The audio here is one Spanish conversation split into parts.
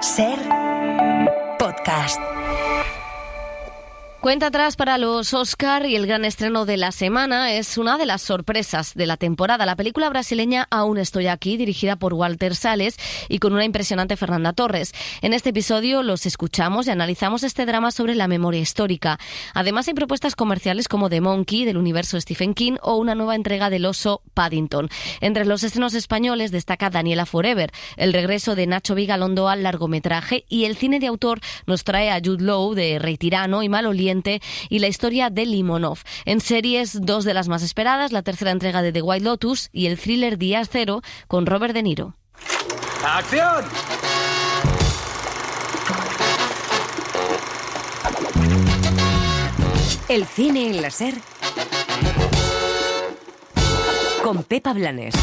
Ser podcast. Cuenta atrás para los Oscar y el gran estreno de la semana es una de las sorpresas de la temporada. La película brasileña Aún estoy aquí, dirigida por Walter Salles y con una impresionante Fernanda Torres. En este episodio los escuchamos y analizamos este drama sobre la memoria histórica. Además hay propuestas comerciales como The Monkey, del universo Stephen King, o una nueva entrega del oso Paddington. Entre los estrenos españoles destaca Daniela Forever, el regreso de Nacho Vigalondo al largometraje, y el cine de autor nos trae a Jude Law de Rey Tirano y Maloliente y la historia de Limonov. En series, dos de las más esperadas, la tercera entrega de The White Lotus y el thriller Día Cero con Robert De Niro. ¡Acción! El cine en la Ser con Pepa Blanes.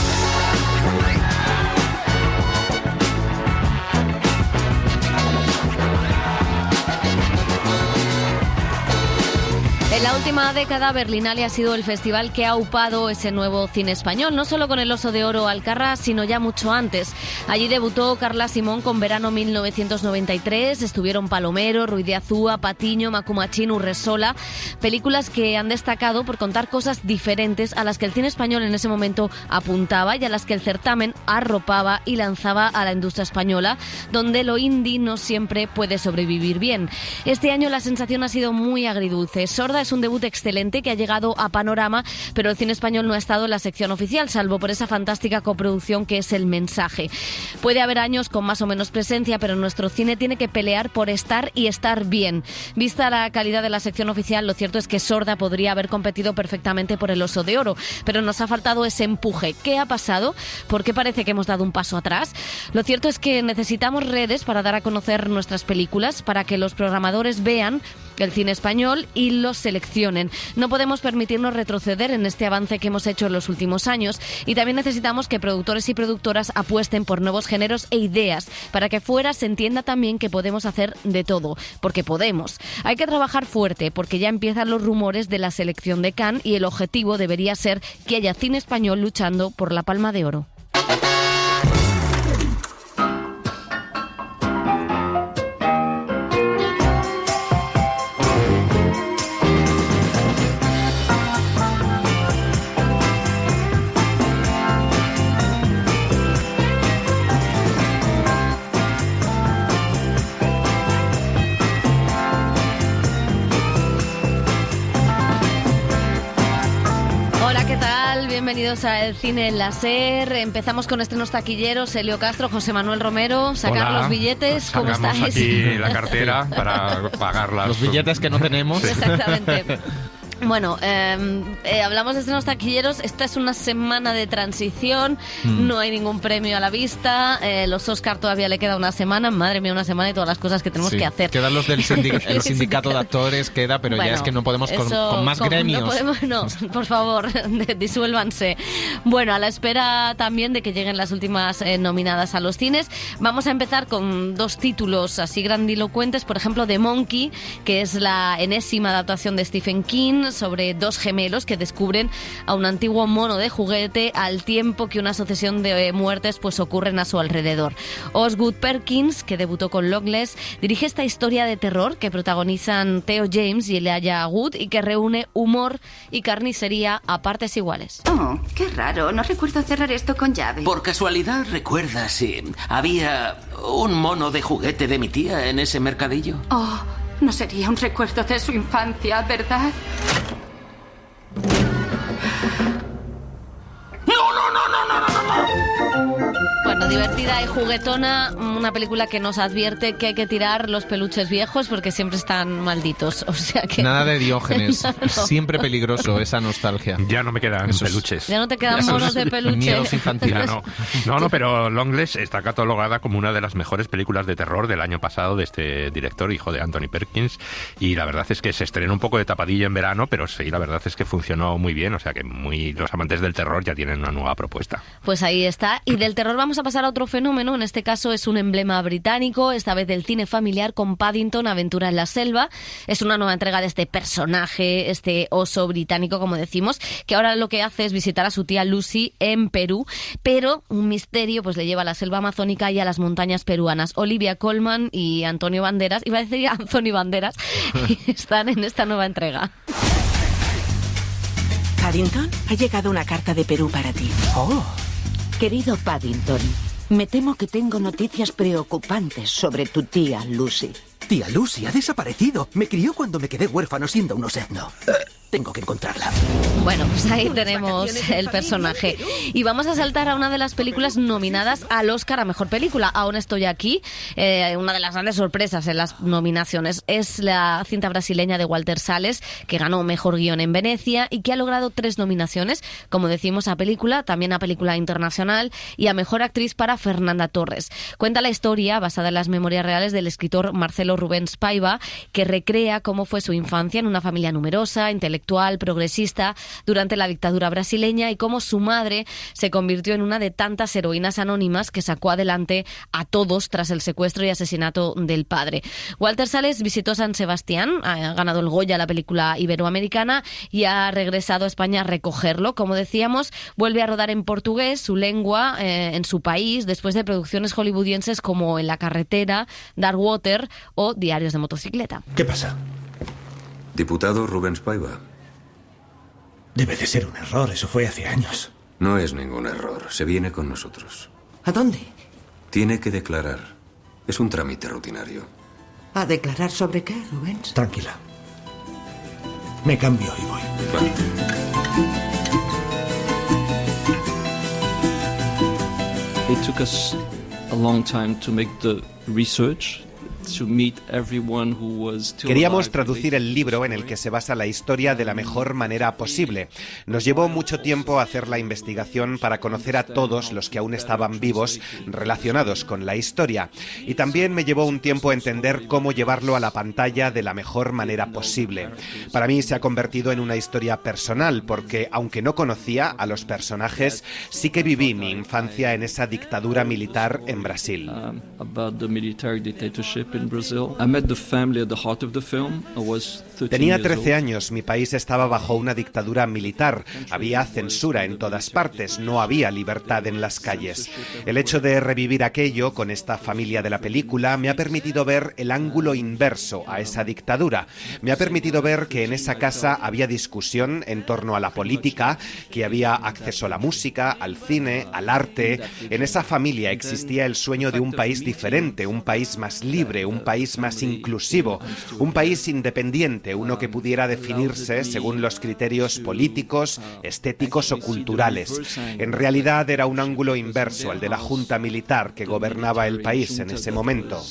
En la última década, Berlinale ha sido el festival que ha aupado ese nuevo cine español, no solo con el Oso de Oro Alcarrás, sino ya mucho antes. Allí debutó Carla Simón con Verano 1993, estuvieron Palomero, Ruiz de Azúa, Patiño, Macumachín, Urresola, películas que han destacado por contar cosas diferentes a las que el cine español en ese momento apuntaba y a las que el certamen arropaba y lanzaba a la industria española, donde lo indie no siempre puede sobrevivir bien. Este año la sensación ha sido muy agridulce. Sorda es un debut excelente que ha llegado a Panorama, pero el cine español no ha estado en la sección oficial, salvo por esa fantástica coproducción que es El Mensaje. Puede haber años con más o menos presencia, pero nuestro cine tiene que pelear por estar y estar bien. Vista la calidad de la sección oficial, lo cierto es que Sorda podría haber competido perfectamente por el Oso de Oro, pero nos ha faltado ese empuje. ¿Qué ha pasado? ¿Por qué parece que hemos dado un paso atrás? Lo cierto es que necesitamos redes para dar a conocer nuestras películas, para que los programadores vean el cine español y los seleccionen. No podemos permitirnos retroceder en este avance que hemos hecho en los últimos años, y también necesitamos que productores y productoras apuesten por nuevos géneros e ideas para que fuera se entienda también que podemos hacer de todo, porque podemos. Hay que trabajar fuerte porque ya empiezan los rumores de la selección de Cannes y el objetivo debería ser que haya cine español luchando por la Palma de Oro. Bienvenidos a El Cine en la Ser. Empezamos con estrenos taquilleros. Elio Castro, José Manuel Romero, sacar los billetes. ¿Cómo estáis? Aquí la cartera para pagar los billetes que no tenemos. Exactamente. Bueno, hablamos de estrenos taquilleros. Esta es una semana de transición. No hay ningún premio a la vista. Los Oscar todavía le queda una semana. Madre mía, una semana y todas las cosas que tenemos que hacer. Quedan los del el sindicato de actores, queda, pero bueno, ya es que no podemos con más gremios. No podemos, no, por favor, disuélvanse. Bueno, a la espera también de que lleguen las últimas nominadas a los cines. Vamos a empezar con dos títulos así grandilocuentes. Por ejemplo, The Monkey, que es la enésima adaptación de Stephen King sobre dos gemelos que descubren a un antiguo mono de juguete al tiempo que una sucesión de muertes pues ocurren a su alrededor. Osgood Perkins, que debutó con Longlegs, dirige esta historia de terror que protagonizan Theo James y Elijah Wood y que reúne humor y carnicería a partes iguales. Oh, qué raro. No recuerdo cerrar esto con llave. Por casualidad, ¿recuerdas si había un mono de juguete de mi tía en ese mercadillo? Oh, no sería un recuerdo de su infancia, ¿verdad? Bueno, divertida y juguetona, una película que nos advierte que hay que tirar los peluches viejos porque siempre están malditos, o sea que... Nada de Diógenes, no. Siempre peligroso esa nostalgia. Ya no me quedan peluches. Ya no te quedan monos de peluche. Miedos infantiles. No, pero Longlegs está catalogada como una de las mejores películas de terror del año pasado de este director, hijo de Anthony Perkins, y la verdad es que se estrenó un poco de tapadilla en verano, pero sí, la verdad es que funcionó muy bien, o sea que los amantes del terror ya tienen una nueva propuesta. Pues ahí está, y del terror vamos a pasar a otro otro fenómeno, en este caso es un emblema británico, esta vez del cine familiar, con Paddington, Aventura en la selva. Es una nueva entrega de este personaje, este oso británico, como decimos, que ahora lo que hace es visitar a su tía Lucy en Perú, pero un misterio pues le lleva a la selva amazónica y a las montañas peruanas. Olivia Colman y Antonio Banderas, iba a decir Anthony Banderas, están en esta nueva entrega. Paddington, ha llegado una carta de Perú para ti. Oh. Querido Paddington, me temo que tengo noticias preocupantes sobre tu tía Lucy. Tía Lucy ha desaparecido. Me crió cuando me quedé huérfano siendo un osezno. Tengo que encontrarla. Bueno, pues ahí tenemos el personaje. Y vamos a saltar a una de las películas nominadas al Oscar a Mejor Película. Aún estoy aquí. Una de las grandes sorpresas en las nominaciones es la cinta brasileña de Walter Salles, que ganó Mejor Guión en Venecia y que ha logrado 3 nominaciones, como decimos, a película, también a película internacional y a Mejor Actriz para Fernanda Torres. Cuenta la historia, basada en las memorias reales del escritor Marcelo Rubens Paiva, que recrea cómo fue su infancia en una familia numerosa, intelectual, progresista, durante la dictadura brasileña y cómo su madre se convirtió en una de tantas heroínas anónimas que sacó adelante a todos tras el secuestro y asesinato del padre. Walter Salles visitó San Sebastián, ha ganado el Goya, la película iberoamericana, y ha regresado a España a recogerlo. Como decíamos, vuelve a rodar en portugués, su lengua, en su país, después de producciones hollywoodienses como En la carretera, Darkwater o Diarios de motocicleta. ¿Qué pasa? Diputado Rubens Paiva. Debe de ser un error, eso fue hace años. No es ningún error, se viene con nosotros. ¿A dónde? Tiene que declarar. Es un trámite rutinario. ¿A declarar sobre qué, Rubens? Tranquila. Me cambio y voy. Vale. It took us a long time to make the research. Queríamos traducir el libro en el que se basa la historia de la mejor manera posible. Nos llevó mucho tiempo hacer la investigación para conocer a todos los que aún estaban vivos relacionados con la historia. Y también me llevó un tiempo entender cómo llevarlo a la pantalla de la mejor manera posible. Para mí se ha convertido en una historia personal porque, aunque no conocía a los personajes, sí que viví mi infancia en esa dictadura militar en Brasil. Tenía 13 años, mi país estaba bajo una dictadura militar, había censura en todas partes, no había libertad en las calles. El hecho de revivir aquello con esta familia de la película me ha permitido ver el ángulo inverso a esa dictadura. Me ha permitido ver que en esa casa había discusión en torno a la política, que había acceso a la música, al cine, al arte. En esa familia existía el sueño de un país diferente, un país más libre, un país más inclusivo, un país independiente, uno que pudiera definirse según los criterios políticos, estéticos o culturales. En realidad era un ángulo inverso al de la junta militar que gobernaba el país en ese momento.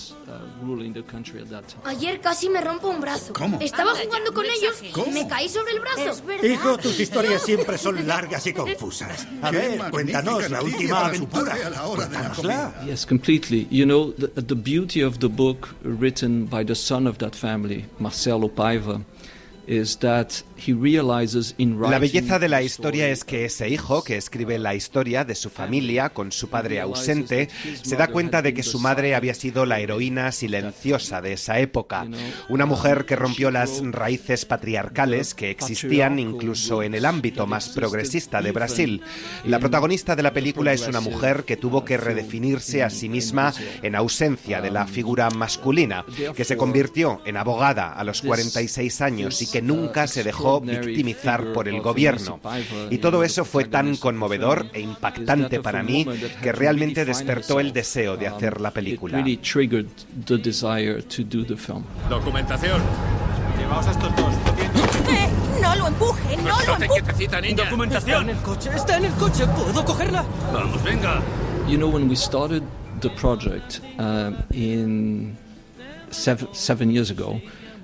Ayer casi me rompo un brazo. ¿Cómo? Estaba jugando con ellos y me caí sobre el brazo. Hijo, tus historias siempre son largas y confusas. A ver, cuéntanos la última aventura. Cuéntanosla. Yes, completely. You know, the beauty of the book written by the son of that family, Marcelo Paiva, is that he realizes in writing. La belleza de la historia es que ese hijo, que escribe la historia de su familia con su padre ausente, se da cuenta de que su madre había sido la heroína silenciosa de esa época, una mujer que rompió las raíces patriarcales que existían incluso en el ámbito más progresista de Brasil. La protagonista de la película es una mujer que tuvo que redefinirse a sí misma en ausencia de la figura masculina, que se convirtió en abogada a los 46 años y que nunca se dejó victimizar por el gobierno. Y todo eso fue tan conmovedor e impactante para mí que realmente despertó el deseo de hacer la película. Documentación. Llevaos a estos dos. ¡No lo empuje! ¡No lo empuje! ¡Quietecita, niña! ¡Documentación! Está en el coche. ¿Puedo cogerla? Vamos, venga. You know, when we started the project in 7 years ago,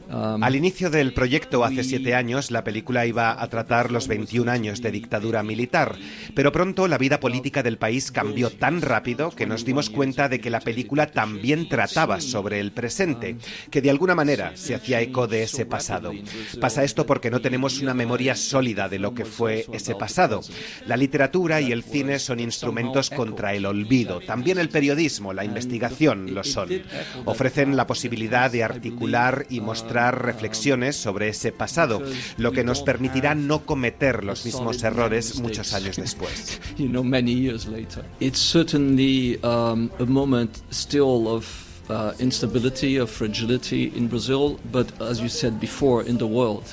Al inicio del proyecto hace 7 años, la película iba a tratar los 21 años de dictadura militar, pero pronto la vida política del país cambió tan rápido que nos dimos cuenta de que la película también trataba sobre el presente, que de alguna manera se hacía eco de ese pasado. Pasa esto porque no tenemos una memoria sólida de lo que fue ese pasado. La literatura y el cine son instrumentos contra el olvido. También el periodismo, la investigación lo son. Ofrecen la posibilidad de articular y mostrar reflexiones sobre ese pasado, lo que nos permitirá no cometer los mismos errores muchos años después. It's certainly a moment still of instability, of fragility in Brazil, but as you said before, in the world.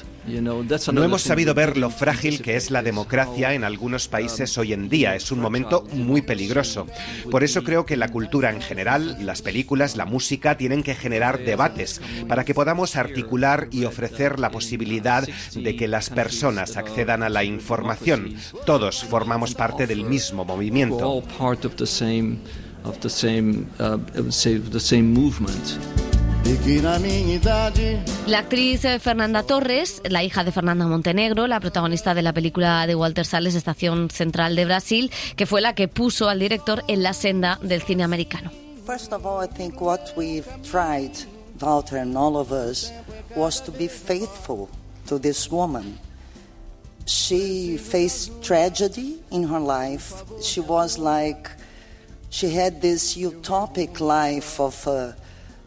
No hemos sabido ver lo frágil que es la democracia en algunos países hoy en día. Es un momento muy peligroso. Por eso creo que la cultura en general, las películas, la música, tienen que generar debates para que podamos articular y ofrecer la posibilidad de que las personas accedan a la información. Todos formamos parte del mismo movimiento. La actriz Fernanda Torres, la hija de Fernanda Montenegro, la protagonista de la película de Walter Salles, Estación Central de Brasil, que fue la que puso al director en la senda del cine americano. First of all, I think what we've tried, Walter and all of us, was to be faithful to this woman. She faced tragedy in her life. She had this utopic life of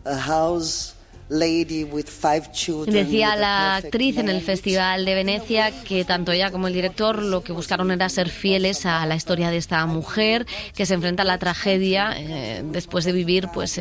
a house lady with 5 children. Decía la actriz en el Festival de Venecia que tanto ella como el director lo que buscaron era ser fieles a la historia de esta mujer que se enfrenta a la tragedia después de vivir pues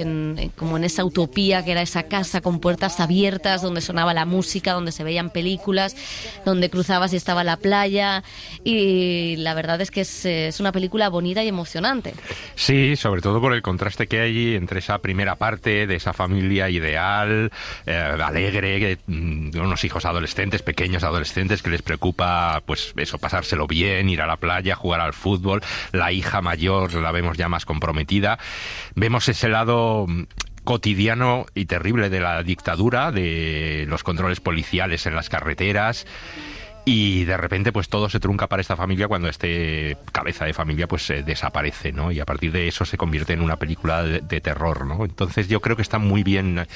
como en esa utopía que era esa casa con puertas abiertas donde sonaba la música, donde se veían películas, donde cruzabas y estaba la playa, y la verdad es que es una película bonita y emocionante. Sí, sobre todo por el contraste que hay entre esa primera parte de esa familia ideal, alegre, de unos hijos adolescentes, pequeños adolescentes, que les preocupa pues eso, pasárselo bien, ir a la playa, jugar al fútbol. La hija mayor la vemos ya más comprometida. Vemos ese lado cotidiano y terrible de la dictadura, de los controles policiales en las carreteras. Y de repente pues todo se trunca para esta familia cuando este cabeza de familia pues desaparece, ¿no? Y a partir de eso se convierte en una película de terror, ¿no? Entonces yo creo que está muy bien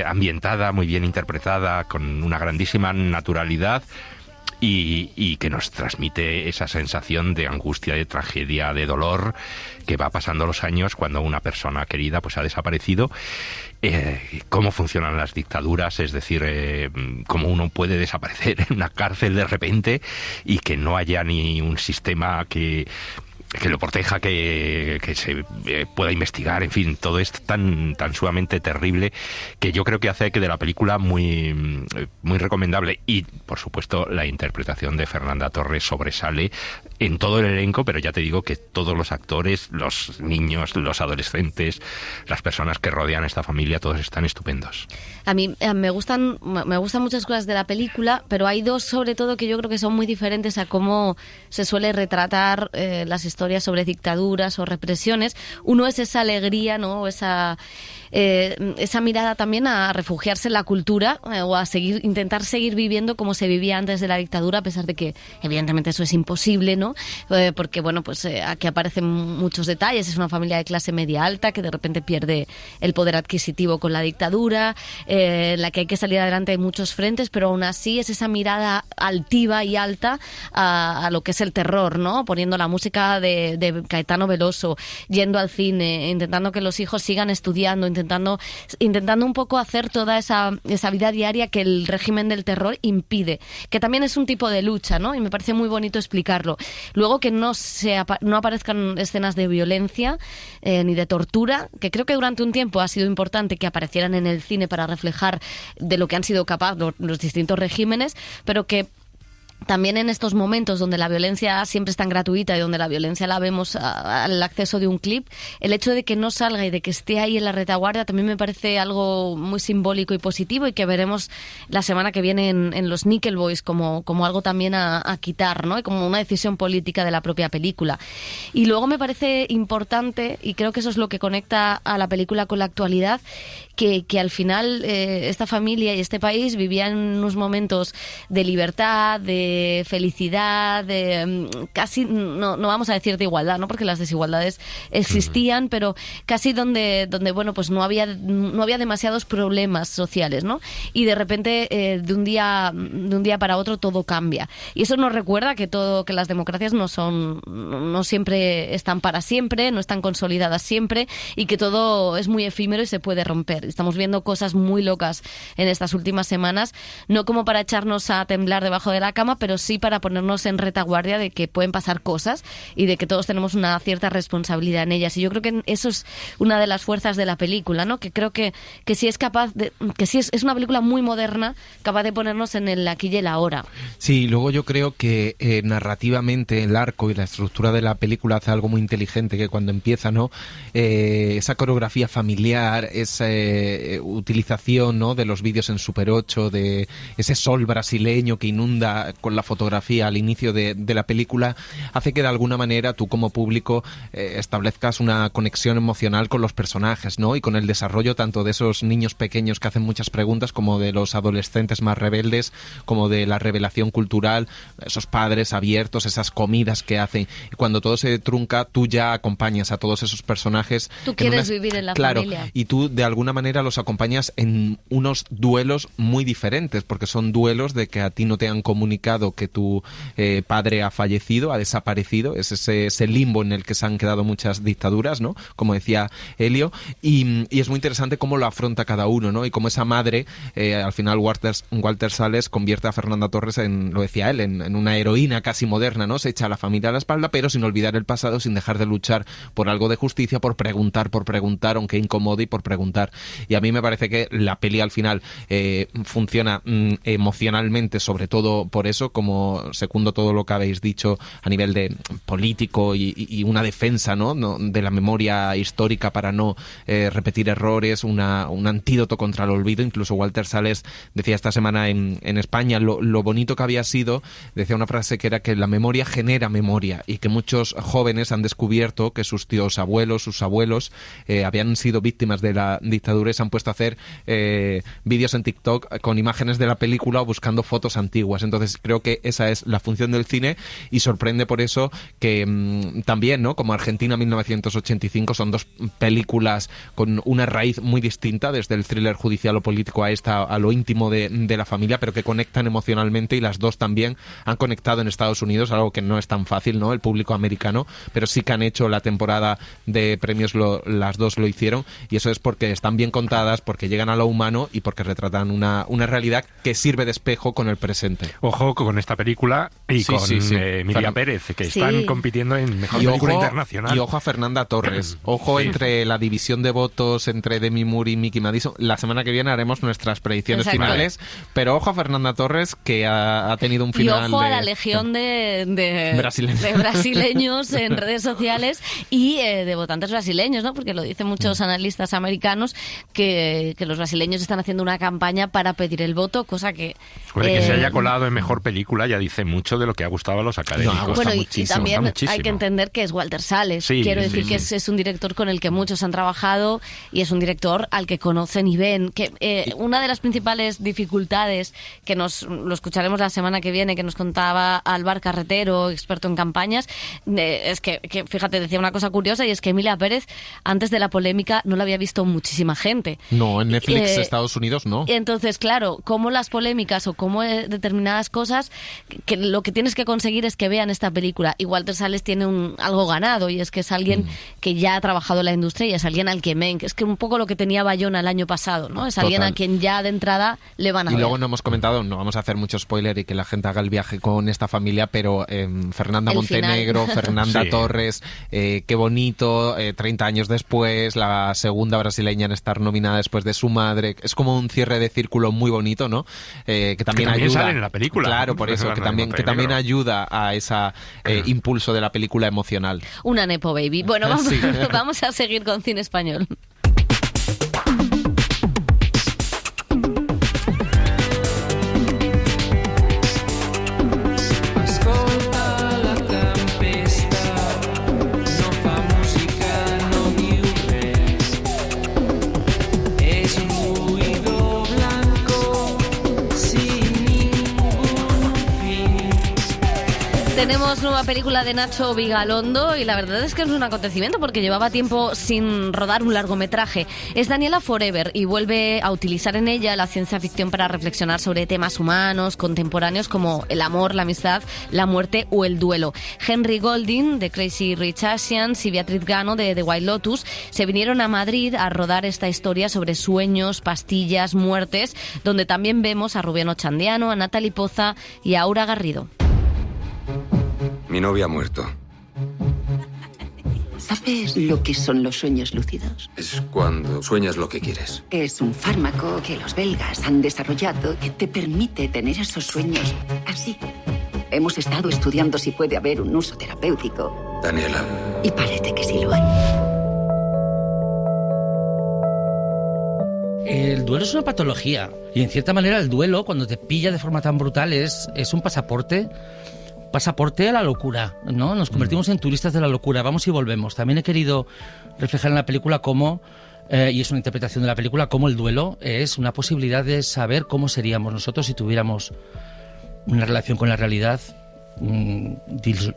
ambientada, muy bien interpretada, con una grandísima naturalidad y que nos transmite esa sensación de angustia, de tragedia, de dolor que va pasando los años cuando una persona querida pues ha desaparecido. Cómo funcionan las dictaduras, es decir, cómo uno puede desaparecer en una cárcel de repente y que no haya ni un sistema que lo proteja, que se pueda investigar, en fin, todo es tan sumamente terrible que yo creo que hace que de la película muy recomendable. Y por supuesto la interpretación de Fernanda Torres sobresale en todo el elenco, pero ya te digo que todos los actores, los niños, los adolescentes, las personas que rodean a esta familia, todos están estupendos. A mí me gustan muchas cosas de la película, pero hay dos sobre todo que yo creo que son muy diferentes a cómo se suele retratar las historias sobre dictaduras o represiones. Uno es esa alegría, ¿no? Esa mirada también a refugiarse en la cultura o a intentar seguir viviendo como se vivía antes de la dictadura, a pesar de que evidentemente eso es imposible, ¿no? Porque bueno, pues aquí aparecen muchos detalles. Es una familia de clase media alta que de repente pierde el poder adquisitivo con la dictadura, en la que hay que salir adelante en muchos frentes, pero aún así es esa mirada altiva y alta a lo que es el terror, ¿no? Poniendo la música de Caetano Veloso, yendo al cine, intentando que los hijos sigan estudiando, intentando un poco hacer toda esa vida diaria que el régimen del terror impide, que también es un tipo de lucha, ¿no? Y me parece muy bonito explicarlo. Luego que no aparezcan escenas de violencia ni de tortura, que creo que durante un tiempo ha sido importante que aparecieran en el cine para reflejar de lo que han sido capaces los distintos regímenes, pero que también en estos momentos donde la violencia siempre es tan gratuita y donde la violencia la vemos al acceso de un clip, el hecho de que no salga y de que esté ahí en la retaguardia también me parece algo muy simbólico y positivo, y que veremos la semana que viene en los Nickel Boys como algo también a quitar, ¿no? Y como una decisión política de la propia película. Y luego me parece importante, y creo que eso es lo que conecta a la película con la actualidad, que al final esta familia y este país vivían unos momentos de libertad, de felicidad, de casi, no vamos a decir de igualdad, ¿no? Porque las desigualdades existían, pero casi donde bueno, pues no había demasiados problemas sociales, ¿no? Y de repente de un día para otro todo cambia. Y eso nos recuerda que las democracias no siempre están para siempre, no están consolidadas siempre, y que todo es muy efímero y se puede romper. Estamos viendo cosas muy locas en estas últimas semanas, no como para echarnos a temblar debajo de la cama, pero sí para ponernos en retaguardia de que pueden pasar cosas y de que todos tenemos una cierta responsabilidad en ellas. Y yo creo que eso es una de las fuerzas de la película, ¿no? Que creo que sí es capaz de, que sí es una película muy moderna, capaz de ponernos en el aquí y el ahora. Sí, luego yo creo que narrativamente el arco y la estructura de la película hace algo muy inteligente, que cuando empieza, ¿no? Esa coreografía familiar, esa utilización, ¿no? De los vídeos en Super 8, de ese sol brasileño que inunda con la fotografía al inicio de la película, hace que de alguna manera tú como público establezcas una conexión emocional con los personajes, ¿no? Y con el desarrollo tanto de esos niños pequeños que hacen muchas preguntas, como de los adolescentes más rebeldes, como de la revelación cultural, esos padres abiertos, esas comidas que hacen. Y cuando todo se trunca, tú ya acompañas a todos esos personajes. Tú quieres vivir en la familia. Y tú de alguna manera los acompañas en unos duelos muy diferentes, porque son duelos de que a ti no te han comunicado que tu padre ha fallecido, ha desaparecido, es ese limbo en el que se han quedado muchas dictaduras, ¿no? Como decía Elio, y es muy interesante cómo lo afronta cada uno, ¿no? Y cómo esa madre, al final Walter Sales convierte a Fernanda Torres lo decía él, en una heroína casi moderna, ¿no? Se echa a la familia a la espalda, pero sin olvidar el pasado, sin dejar de luchar por algo de justicia, por preguntar, aunque incomode, y por preguntar. Y a mí me parece que la peli al final funciona emocionalmente, sobre todo por eso, como segundo todo lo que habéis dicho a nivel de político y una defensa, ¿no? De la memoria histórica para no repetir errores, un antídoto contra el olvido. Incluso Walter Sales decía esta semana en España lo bonito que había sido, decía una frase que era que la memoria genera memoria, y que muchos jóvenes han descubierto que sus tíos abuelos, sus abuelos habían sido víctimas de la dictadura y se han puesto a hacer vídeos en TikTok con imágenes de la película o buscando fotos antiguas. Entonces creo que esa es la función del cine, y sorprende por eso que también, ¿no? Como Argentina 1985 son dos películas con una raíz muy distinta, desde el thriller judicial o político a lo íntimo de la familia, pero que conectan emocionalmente, y las dos también han conectado en Estados Unidos, algo que no es tan fácil, ¿no? El público americano, pero sí que han hecho la temporada de premios, las dos lo hicieron, y eso es porque están bien contadas, porque llegan a lo humano y porque retratan una realidad que sirve de espejo con el presente. Ojo con esta película y con Emilia Pérez, que están compitiendo en Mejor Película Internacional. Y ojo a Fernanda Torres. Ojo entre la división de votos entre Demi Moore y Mickey Madison. La semana que viene haremos nuestras predicciones finales, pero ojo a Fernanda Torres, que ha tenido un final. Y ojo a la legión de brasileños en redes sociales y de votantes brasileños, ¿no? Porque lo dicen muchos analistas americanos, que los brasileños están haciendo una campaña para pedir el voto, cosa que... que se haya colado en Mejor Película ya dice mucho de lo que ha gustado a los académicos. Bueno, y también hay que entender que es Walter Sales. Quiero decir que es un director con el que muchos han trabajado, y es un director al que conocen y ven. Que una de las principales dificultades, que lo escucharemos la semana que viene, que nos contaba Álvaro Carretero, experto en campañas, es que fíjate, decía una cosa curiosa, y es que Emilia Pérez, antes de la polémica, no la había visto muchísima gente. No, en Netflix Estados Unidos no. Entonces, claro, como las polémicas o como determinadas cosas, que lo que tienes que conseguir es que vean esta película. Y Walter Sales tiene algo ganado, y es que es alguien que ya ha trabajado en la industria, y es alguien al que ven, que es que un poco lo que tenía Bayona el año pasado, ¿no? Es alguien a quien ya de entrada le van a ver. Y luego no hemos comentado, no vamos a hacer mucho spoiler y que la gente haga el viaje con esta familia, pero Fernanda Montenegro, Fernanda Torres, qué bonito, 30 años después, la segunda brasileña en estar nominada después de su madre. Es como un cierre de círculo muy bonito, ¿no? Que también ayuda. Sale en la película. Claro, por eso, que también ayuda a ese impulso de la película emocional. Una Nepo Baby. Bueno, vamos a seguir con cine español. Tenemos nueva película de Nacho Vigalondo y la verdad es que es un acontecimiento porque llevaba tiempo sin rodar un largometraje. Es Daniela Forever y vuelve a utilizar en ella la ciencia ficción para reflexionar sobre temas humanos, contemporáneos como el amor, la amistad, la muerte o el duelo. Henry Golding de Crazy Rich Asians y Beatriz Gano de The White Lotus se vinieron a Madrid a rodar esta historia sobre sueños, pastillas, muertes, donde también vemos a Rubén Ochandiano, a Natalie Poza y a Aura Garrido. Mi novia ha muerto. ¿Sabes lo que son los sueños lúcidos? Es cuando sueñas lo que quieres. Es un fármaco que los belgas han desarrollado que te permite tener esos sueños así. Hemos estado estudiando si puede haber un uso terapéutico. Daniela. Y parece que sí lo hay. El duelo es una patología. Y en cierta manera el duelo, cuando te pilla de forma tan brutal, es un pasaporte a la locura, ¿no? Nos convertimos en turistas de la locura, vamos y volvemos. También he querido reflejar en la película cómo, y es una interpretación de la película, cómo el duelo es una posibilidad de saber cómo seríamos nosotros si tuviéramos una relación con la realidad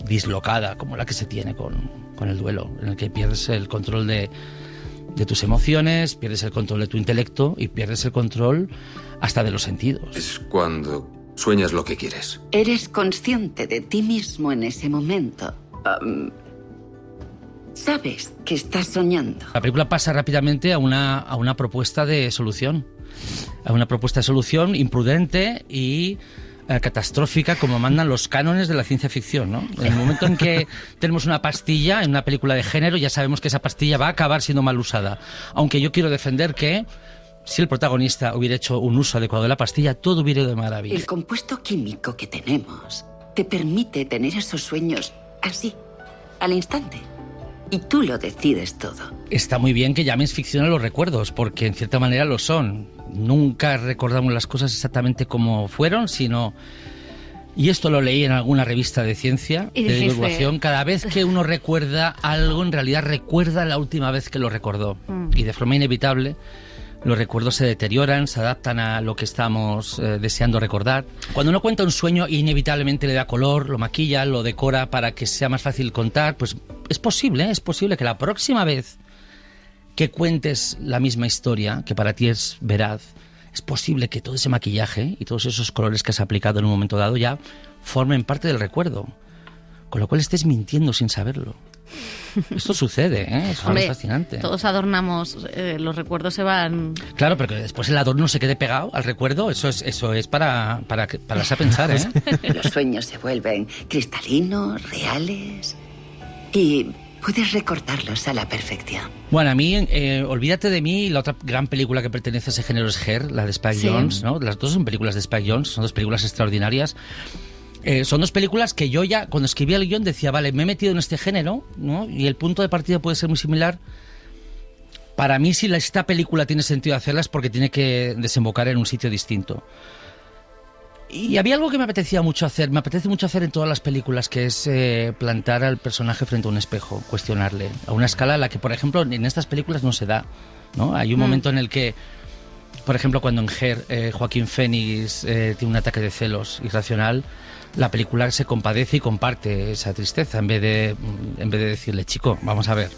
dislocada, como la que se tiene con el duelo, en el que pierdes el control de tus emociones, pierdes el control de tu intelecto y pierdes el control hasta de los sentidos. Es cuando sueñas lo que quieres. Eres consciente de ti mismo en ese momento. Sabes que estás soñando. La película pasa rápidamente a una propuesta de solución. A una propuesta de solución imprudente y catastrófica, como mandan los cánones de la ciencia ficción, ¿no? En el momento en que tenemos una pastilla en una película de género, ya sabemos que esa pastilla va a acabar siendo mal usada. Aunque yo quiero defender que si el protagonista hubiera hecho un uso adecuado de la pastilla, todo hubiera ido de maravilla. El compuesto químico que tenemos te permite tener esos sueños así, al instante. Y tú lo decides todo. Está muy bien que llames ficción a los recuerdos, porque en cierta manera lo son. Nunca recordamos las cosas exactamente como fueron, sino... Y esto lo leí en alguna revista de ciencia, de divulgación. Cada vez que uno recuerda algo, en realidad recuerda la última vez que lo recordó. Y de forma inevitable... Los recuerdos se deterioran, se adaptan a lo que estamos deseando recordar. Cuando uno cuenta un sueño, inevitablemente le da color, lo maquilla, lo decora para que sea más fácil contar. Pues es posible que la próxima vez que cuentes la misma historia, que para ti es veraz, es posible que todo ese maquillaje y todos esos colores que has aplicado en un momento dado ya formen parte del recuerdo. Con lo cual estés mintiendo sin saberlo. Esto sucede, es fascinante. Todos adornamos, los recuerdos se van... Claro, pero que después el adorno se quede pegado al recuerdo, eso es para pensar, ¿eh? Los sueños se vuelven cristalinos, reales y puedes recordarlos a la perfección. Bueno, a mí, Olvídate de mí, la otra gran película que pertenece a ese género es Her, la de Spike Jonze, ¿no? Las dos son películas de Spike Jonze, son dos películas extraordinarias. Son dos películas que yo ya, cuando escribía el guión, decía, vale, me he metido en este género, ¿no? Y el punto de partida puede ser muy similar. Para mí, si esta película tiene sentido hacerla, es porque tiene que desembocar en un sitio distinto. Y había algo que me apetece mucho hacer en todas las películas, que es plantar al personaje frente a un espejo, cuestionarle, a una escala a la que, por ejemplo, en estas películas no se da, ¿no? Hay un momento en el que, por ejemplo, cuando en Her Joaquín Phoenix tiene un ataque de celos irracional, la película se compadece y comparte esa tristeza en vez de decirle, chico, vamos a ver,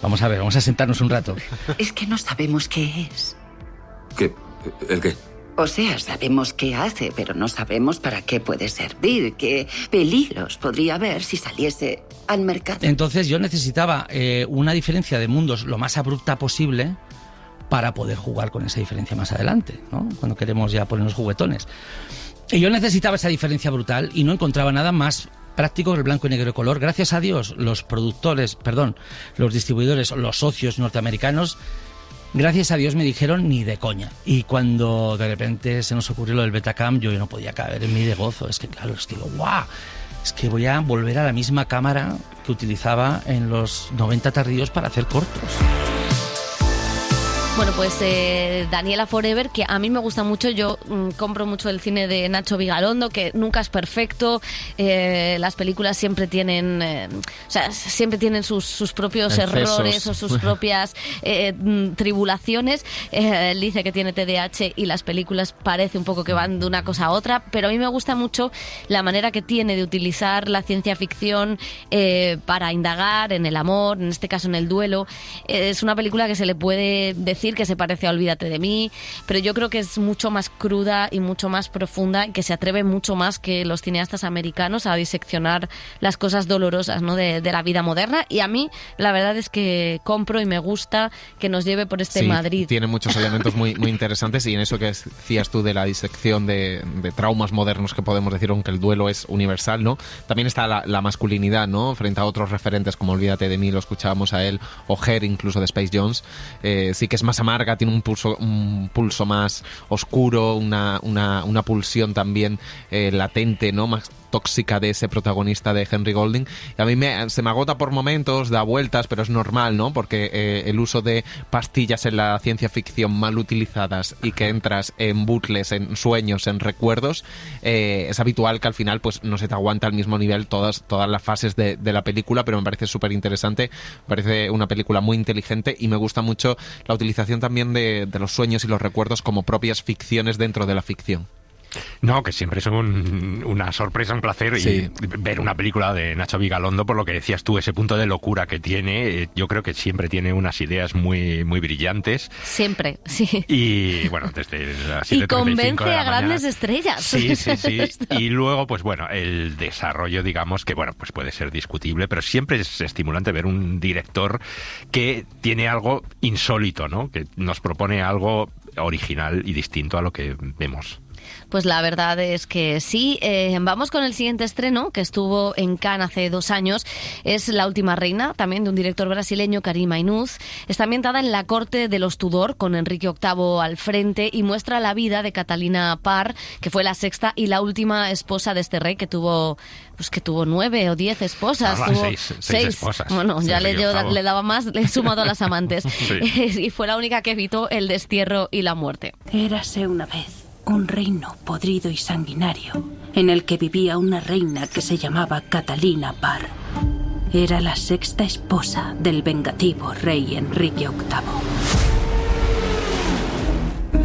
vamos a sentarnos un rato. Es que no sabemos qué es. ¿Qué? ¿El qué? O sea, sabemos qué hace, pero no sabemos para qué puede servir, qué peligros podría haber si saliese al mercado. Entonces yo necesitaba una diferencia de mundos lo más abrupta posible para poder jugar con esa diferencia más adelante, ¿no? Cuando queremos ya ponernos juguetones. Y yo necesitaba esa diferencia brutal y no encontraba nada más práctico que el blanco y negro de color. Gracias a Dios, los distribuidores, los socios norteamericanos gracias a Dios me dijeron ni de coña. Y cuando de repente se nos ocurrió lo del Betacam, yo no podía caber en mí de gozo. Es que claro, es que digo, ¡guau! Es que voy a volver a la misma cámara que utilizaba en los 90 tardíos para hacer cortos. Bueno, pues Daniela Forever, que a mí me gusta mucho, yo compro mucho el cine de Nacho Vigalondo, que nunca es perfecto, las películas siempre tienen, siempre tienen sus propios errores o sus propias tribulaciones. Él dice que tiene TDAH y las películas parece un poco que van de una cosa a otra, pero a mí me gusta mucho la manera que tiene de utilizar la ciencia ficción para indagar en el amor, en este caso en el duelo. Es una película que se le puede decir que se parece a Olvídate de mí, pero yo creo que es mucho más cruda y mucho más profunda y que se atreve mucho más que los cineastas americanos a diseccionar las cosas dolorosas, ¿no? de la vida moderna, y a mí la verdad es que compro y me gusta que nos lleve por este Madrid. Tiene muchos elementos muy, muy interesantes, y en eso que decías tú de la disección de traumas modernos, que podemos decir, aunque el duelo es universal, ¿no? También está la masculinidad, ¿no? Frente a otros referentes como Olvídate de mí, lo escuchábamos a él, o Her, incluso de Space Jones. Sí que es más amarga, tiene un pulso más oscuro, una pulsión también latente, ¿no? Más tóxica de ese protagonista de Henry Golding. Y a mí se me agota por momentos, da vueltas, pero es normal, ¿no? Porque el uso de pastillas en la ciencia ficción mal utilizadas y que entras en bucles, en sueños, en recuerdos, es habitual que al final pues no se te aguanta al mismo nivel todas las fases de la película, pero me parece súper interesante, me parece una película muy inteligente, y me gusta mucho la utilización también de los sueños y los recuerdos como propias ficciones dentro de la ficción. No, que siempre es una sorpresa, un placer, y ver una película de Nacho Vigalondo, por lo que decías tú, ese punto de locura que tiene. Yo creo que siempre tiene unas ideas muy, muy brillantes. Siempre, sí. Y bueno, desde las 7:35 y convence a grandes estrellas. Sí. Y luego, pues bueno, el desarrollo, digamos, que bueno, pues puede ser discutible, pero siempre es estimulante ver un director que tiene algo insólito, ¿no? Que nos propone algo original y distinto a lo que vemos. Pues la verdad es que sí. Vamos con el siguiente estreno, que estuvo en Cannes hace 2 años. Es La última reina, también de un director brasileño, Karim Ainuz. Está ambientada en la corte de los Tudor, con Enrique VIII al frente, y muestra la vida de Catalina Parr, que fue la sexta y la última esposa de este rey, que tuvo 9 o 10 esposas. Tuvo 6 esposas. Bueno, ya le daba más, le he sumado a las amantes. Y fue la única que evitó el destierro y la muerte. Érase una vez un reino podrido y sanguinario, en el que vivía una reina que se llamaba Catalina Parr. Era la sexta esposa del vengativo rey Enrique VIII.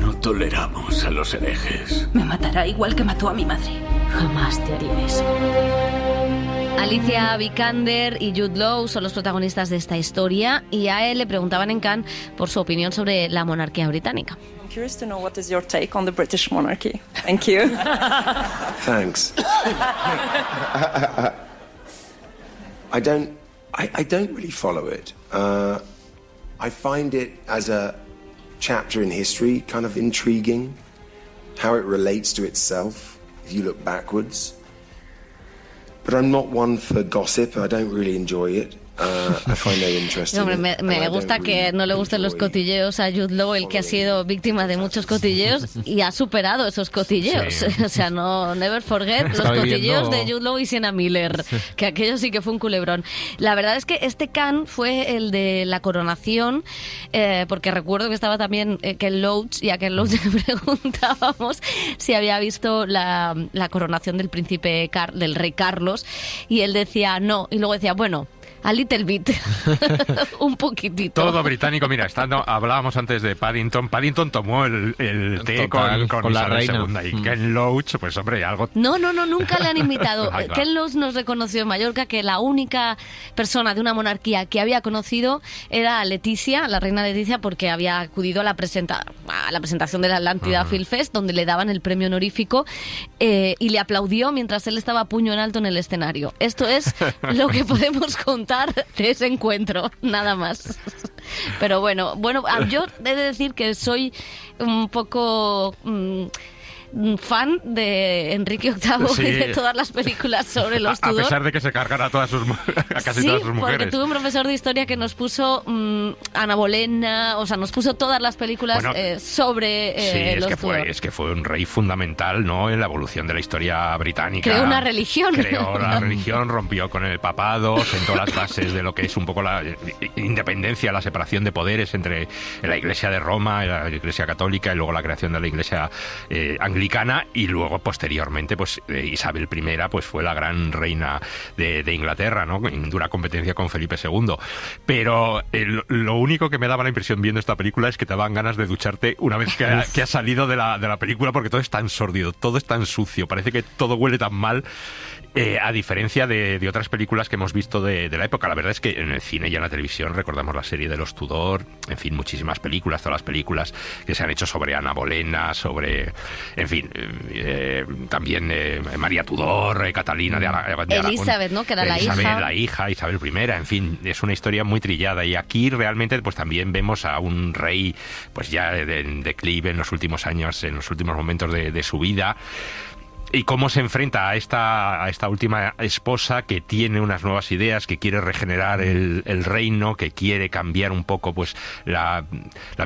No toleramos a los herejes. Me matará igual que mató a mi madre. Jamás te haría eso. Alicia Vikander y Jude Law son los protagonistas de esta historia, y a él le preguntaban en Cannes por su opinión sobre la monarquía británica. I'm curious to know what is your take on the British monarchy. Thank you. Thanks. I don't really follow it. I find it as a chapter in history kind of intriguing, how it relates to itself if you look backwards. But I'm not one for gossip. I don't really enjoy it. I find that interesting. Hombre, me gusta que no le gusten los cotilleos a Jude Law, el que ha sido víctima de muchos cotilleos y ha superado esos cotilleos. Sí. O sea, no, never forget los cotilleos de Jude Law y Sienna Miller, que aquello sí que fue un culebrón. La verdad es que este Cannes fue el de la coronación, porque recuerdo que estaba también Ken Loach, y a Ken Loach le preguntábamos si había visto la coronación del príncipe del rey Carlos, y él decía no, y luego decía, bueno, a little bit. Un poquitito. Todo británico. Mira, hablábamos antes de Paddington. Paddington tomó el té con la reina. Y Ken Loach, pues hombre, algo... No, nunca le han invitado. Ken Loach nos reconoció en Mallorca que la única persona de una monarquía que había conocido era Leticia, la reina Leticia, porque había acudido a la presentación de la Atlántida Film Fest, donde le daban el premio honorífico, y le aplaudió mientras él estaba puño en alto en el escenario. Esto es lo que podemos contar de ese encuentro, nada más. Pero bueno, yo he de decir que soy un poco fan de Enrique VIII Sí. y de todas las películas sobre los A Tudor. pesar de que se cargan a casi todas sus mujeres. Porque tuve un profesor de historia que nos puso Ana Bolena, o sea, nos puso todas las películas sobre los Tudor. Es que fue un rey fundamental, ¿no?, en la evolución de la historia británica. Creó una religión. Creó la religión, rompió con el papado, sentó las bases de lo que es un poco la independencia, la separación de poderes entre la Iglesia de Roma, la Iglesia católica, y luego la creación de la Iglesia anglicana, y luego posteriormente pues Isabel I pues fue la gran reina de Inglaterra, ¿no?, en dura competencia con Felipe II. Pero lo único que me daba la impresión viendo esta película es que te daban ganas de ducharte una vez que has salido de la película, porque todo es tan sórdido, todo es tan sucio, parece que todo huele tan mal. A diferencia de otras películas que hemos visto de la época. La verdad es que en el cine y en la televisión recordamos la serie de los Tudor, en fin, muchísimas películas, todas las películas que se han hecho sobre Ana Bolena, sobre, en fin, también María Tudor, Catalina de Aragón, Elizabeth, ¿no?, que era la hija. Isabel I, en fin, es una historia muy trillada, y aquí realmente pues también vemos a un rey pues ya en declive en los últimos años, en los últimos momentos de su vida. Y cómo se enfrenta a esta última esposa que tiene unas nuevas ideas, que quiere regenerar el reino, que quiere cambiar un poco pues la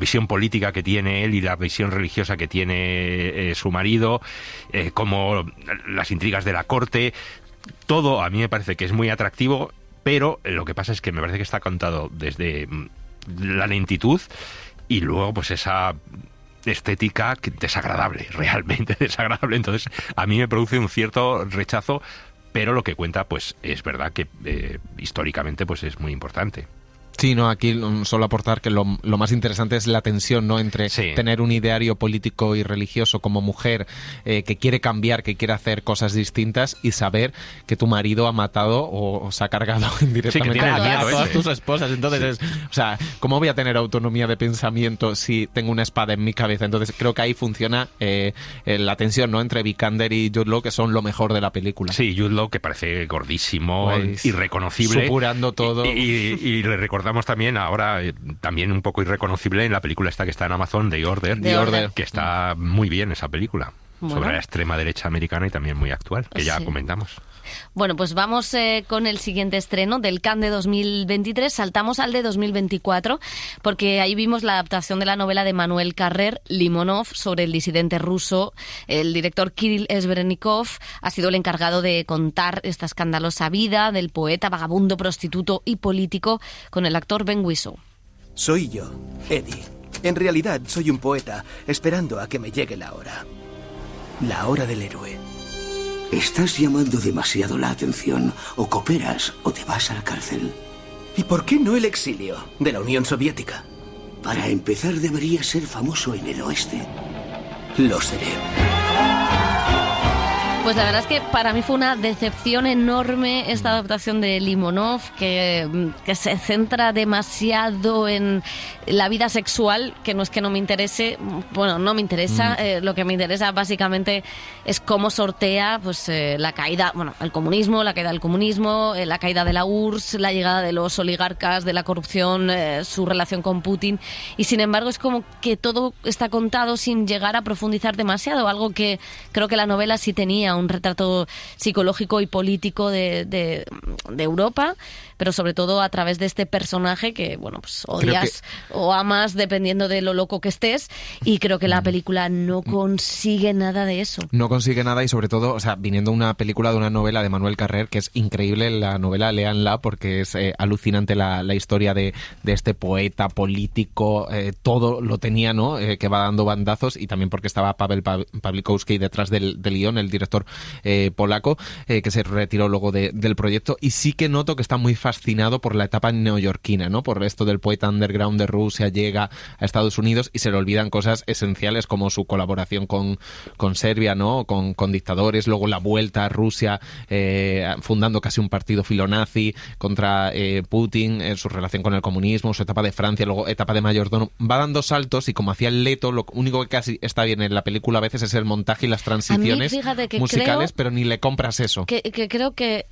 visión política que tiene él y la visión religiosa que tiene su marido, como las intrigas de la corte. Todo a mí me parece que es muy atractivo, pero lo que pasa es que me parece que está contado desde la lentitud y luego pues esa estética desagradable, realmente desagradable. Entonces a mí me produce un cierto rechazo, pero lo que cuenta pues es verdad que históricamente pues es muy importante. Sí, no, aquí solo aportar que lo más interesante es la tensión, ¿no?, entre tener un ideario político y religioso como mujer que quiere cambiar, que quiere hacer cosas distintas, y saber que tu marido ha matado o se ha cargado indirectamente a todas tus esposas. Entonces, o sea, ¿cómo voy a tener autonomía de pensamiento si tengo una espada en mi cabeza? Entonces creo que ahí funciona la tensión, ¿no?, entre Vikander y Jude Law, que son lo mejor de la película. Sí, Jude Law, que parece gordísimo, pues, irreconocible. Supurando todo. Y le recordamos también ahora, también un poco irreconocible, en la película esta que está en Amazon, The Order, que está muy bien esa película. Bueno. Sobre la extrema derecha americana y también muy actual, que ya comentamos. Bueno, pues vamos con el siguiente estreno del Cannes de 2023. Saltamos al de 2024, porque ahí vimos la adaptación de la novela de Manuel Carrer, Limonov, sobre el disidente ruso. El director Kirill Esbernikov ha sido el encargado de contar esta escandalosa vida del poeta, vagabundo, prostituto y político con el actor Ben Whishaw. Soy yo, Eddie. En realidad soy un poeta, esperando a que me llegue la hora. La hora del héroe. Estás llamando demasiado la atención. O cooperas o te vas a la cárcel. ¿Y por qué no el exilio de la Unión Soviética? Para empezar, deberías ser famoso en el oeste. Lo seré. Pues la verdad es que para mí fue una decepción enorme esta adaptación de Limonov, que se centra demasiado en la vida sexual, que no es que no me interese, bueno, no me interesa, lo que me interesa básicamente es cómo sortea pues la caída, bueno, el comunismo, la caída del comunismo, la caída de la URSS, la llegada de los oligarcas, de la corrupción, su relación con Putin, y sin embargo es como que todo está contado sin llegar a profundizar demasiado, algo que creo que la novela sí tenía un retrato psicológico y político de Europa, pero sobre todo a través de este personaje que, bueno, pues odias o amas dependiendo de lo loco que estés, y creo que la película no consigue nada de eso. No consigue nada, y sobre todo, o sea, viniendo una película de una novela de Manuel Carrer, que es increíble la novela, léanla porque es alucinante la historia de este poeta político, todo lo tenía, ¿no?, que va dando bandazos, y también porque estaba Pavel Pawlikowski detrás del guión, el director polaco, que se retiró luego del proyecto, y sí que noto que está muy fascinado por la etapa neoyorquina, ¿no?, por esto del poeta underground de Rusia, llega a Estados Unidos y se le olvidan cosas esenciales como su colaboración con Serbia, ¿no?, con dictadores, luego la vuelta a Rusia, fundando casi un partido filonazi contra Putin, su relación con el comunismo, su etapa de Francia, luego etapa de mayordomo, va dando saltos, y como hacía el Leto, lo único que casi está bien en la película a veces es el montaje y las transiciones a mí, fíjate que musicales. musicales, pero ni le compras eso. Que creo que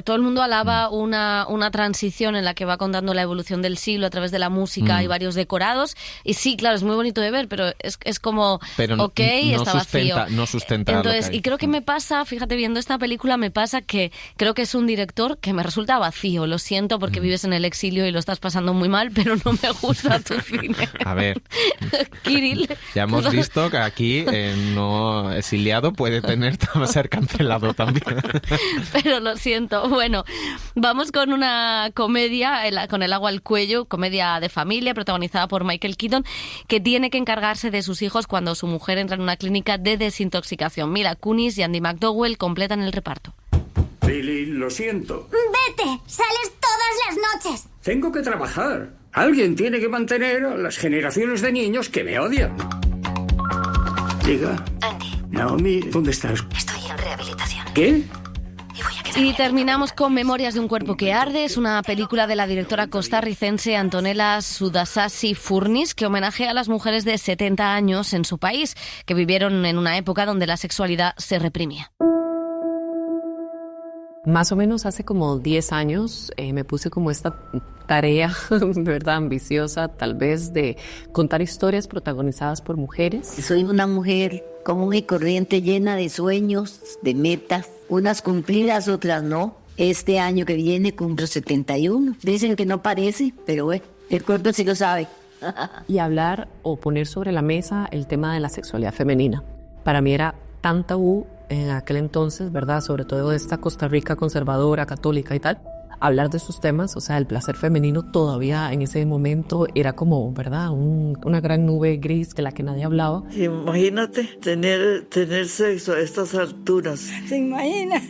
todo el mundo alaba una transición en la que va contando la evolución del siglo a través de la música y varios decorados. Y sí, claro, es muy bonito de ver, pero es como, pero ok, está vacío. No sustenta. Entonces, lo que hay. Y creo que me pasa, fíjate, viendo esta película, me pasa que creo que es un director que me resulta vacío. Lo siento porque vives en el exilio y lo estás pasando muy mal, pero no me gusta tu cine. A ver, Kirill. ya hemos visto que aquí no exiliado puede ser cancelado también. Pero lo siento. Bueno, vamos con una comedia con el agua al cuello, comedia de familia protagonizada por Michael Keaton, que tiene que encargarse de sus hijos cuando su mujer entra en una clínica de desintoxicación. Mila Kunis y Andy McDowell completan el reparto. Lily, lo siento. Vete, sales todas las noches. Tengo que trabajar. Alguien tiene que mantener a las generaciones de niños que me odian. Diga. Andy. Naomi, ¿dónde estás? Estoy en rehabilitación. ¿Qué? Y terminamos con Memorias de un cuerpo que arde. Es una película de la directora costarricense Antonella Sudasasi Furnis que homenajea a las mujeres de 70 años en su país, que vivieron en una época donde la sexualidad se reprimía. Más o menos hace como 10 años me puse como esta tarea, de verdad ambiciosa, tal vez, de contar historias protagonizadas por mujeres. Soy una mujer común y corriente, llena de sueños, de metas, unas cumplidas, otras no. Este año que viene cumplo 71. Dicen que no parece, pero bueno, el cuerpo sí lo sabe. Y hablar o poner sobre la mesa el tema de la sexualidad femenina. Para mí era tan tabú en aquel entonces, ¿verdad? Sobre todo de esta Costa Rica conservadora, católica y tal. Hablar de estos temas, o sea, el placer femenino todavía en ese momento era como, ¿verdad? Una gran nube gris de la que nadie hablaba. Imagínate tener sexo a estas alturas. ¿Se imagina?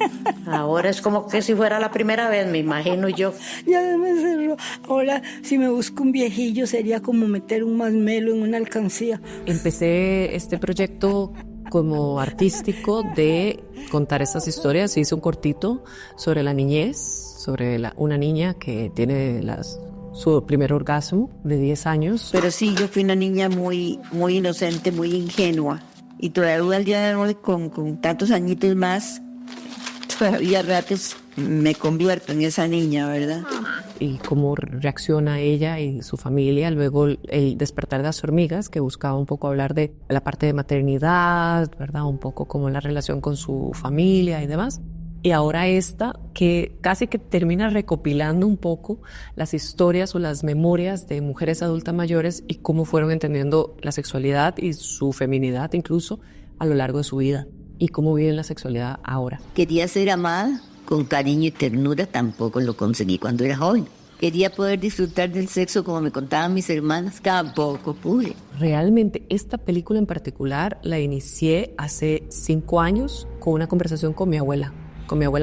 Ahora es como que si fuera la primera vez, me imagino yo. Ya me cerró. Ahora, si me busco un viejillo, sería como meter un masmelo en una alcancía. Empecé este proyecto como artístico de contar estas historias. Hice un cortito sobre la niñez, sobre una niña que tiene su primer orgasmo de 10 años. Pero sí, yo fui una niña muy, muy inocente, muy ingenua. Y todavía al día de hoy, con tantos añitos más, todavía a ratos me convierto en esa niña, ¿verdad? Y cómo reacciona ella y su familia. Luego el despertar de las hormigas, que buscaba un poco hablar de la parte de maternidad, ¿verdad? Un poco como la relación con su familia y demás. Y ahora esta, que casi que termina recopilando un poco las historias o las memorias de mujeres adultas mayores y cómo fueron entendiendo la sexualidad y su feminidad incluso a lo largo de su vida y cómo viven la sexualidad ahora. Quería ser amada con cariño y ternura, tampoco lo conseguí cuando era joven. Quería poder disfrutar del sexo como me contaban mis hermanas, tampoco pude. Realmente esta película en particular la inicié hace 5 años con una conversación con mi abuela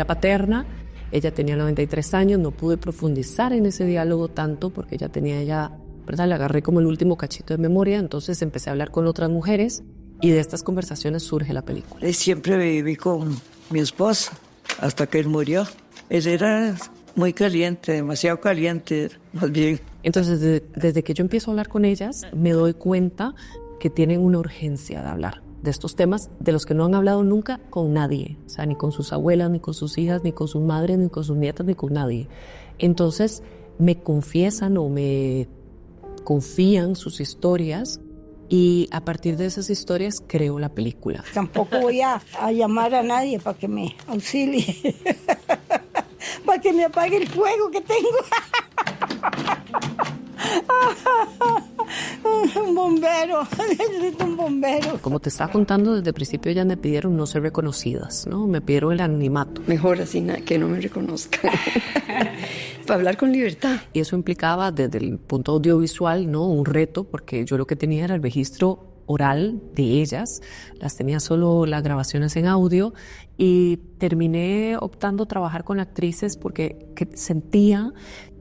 paterna. Ella tenía 93 años, no pude profundizar en ese diálogo tanto porque ella tenía ¿verdad? Le agarré como el último cachito de memoria, entonces empecé a hablar con otras mujeres y de estas conversaciones surge la película. Siempre viví con mi esposo hasta que él murió. Él era muy caliente, demasiado caliente, más bien. Entonces, desde que yo empiezo a hablar con ellas, me doy cuenta que tienen una urgencia de hablar de estos temas de los que no han hablado nunca con nadie, o sea, ni con sus abuelas, ni con sus hijas, ni con sus madres, ni con sus nietas, ni con nadie. Entonces me confiesan o me confían sus historias y a partir de esas historias creo la película. Tampoco voy a llamar a nadie para que me auxilie, para que me apague el fuego que tengo. Un bombero, necesito un bombero. Como te estaba contando, desde el principio ellas me pidieron no ser reconocidas, ¿no? Me pidieron el anonimato. Mejor así que no me reconozcan. Para hablar con libertad. Y eso implicaba desde el punto audiovisual, ¿no? Un reto, porque yo lo que tenía era el registro oral de ellas, las tenía solo las grabaciones en audio y terminé optando a trabajar con actrices porque sentía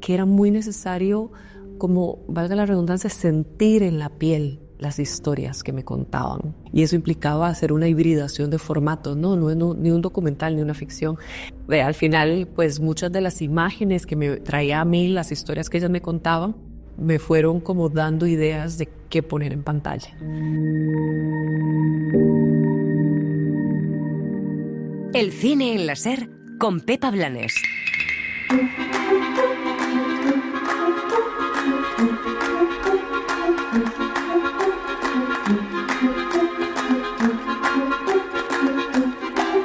que era muy necesario, como valga la redundancia, sentir en la piel las historias que me contaban. Y eso implicaba hacer una hibridación de formatos, ¿no? Ni un documental, ni una ficción. Al final, pues muchas de las imágenes que me traía a mí, las historias que ellas me contaban, me fueron como dando ideas de qué poner en pantalla. El cine en la SER con Pepa Blanes.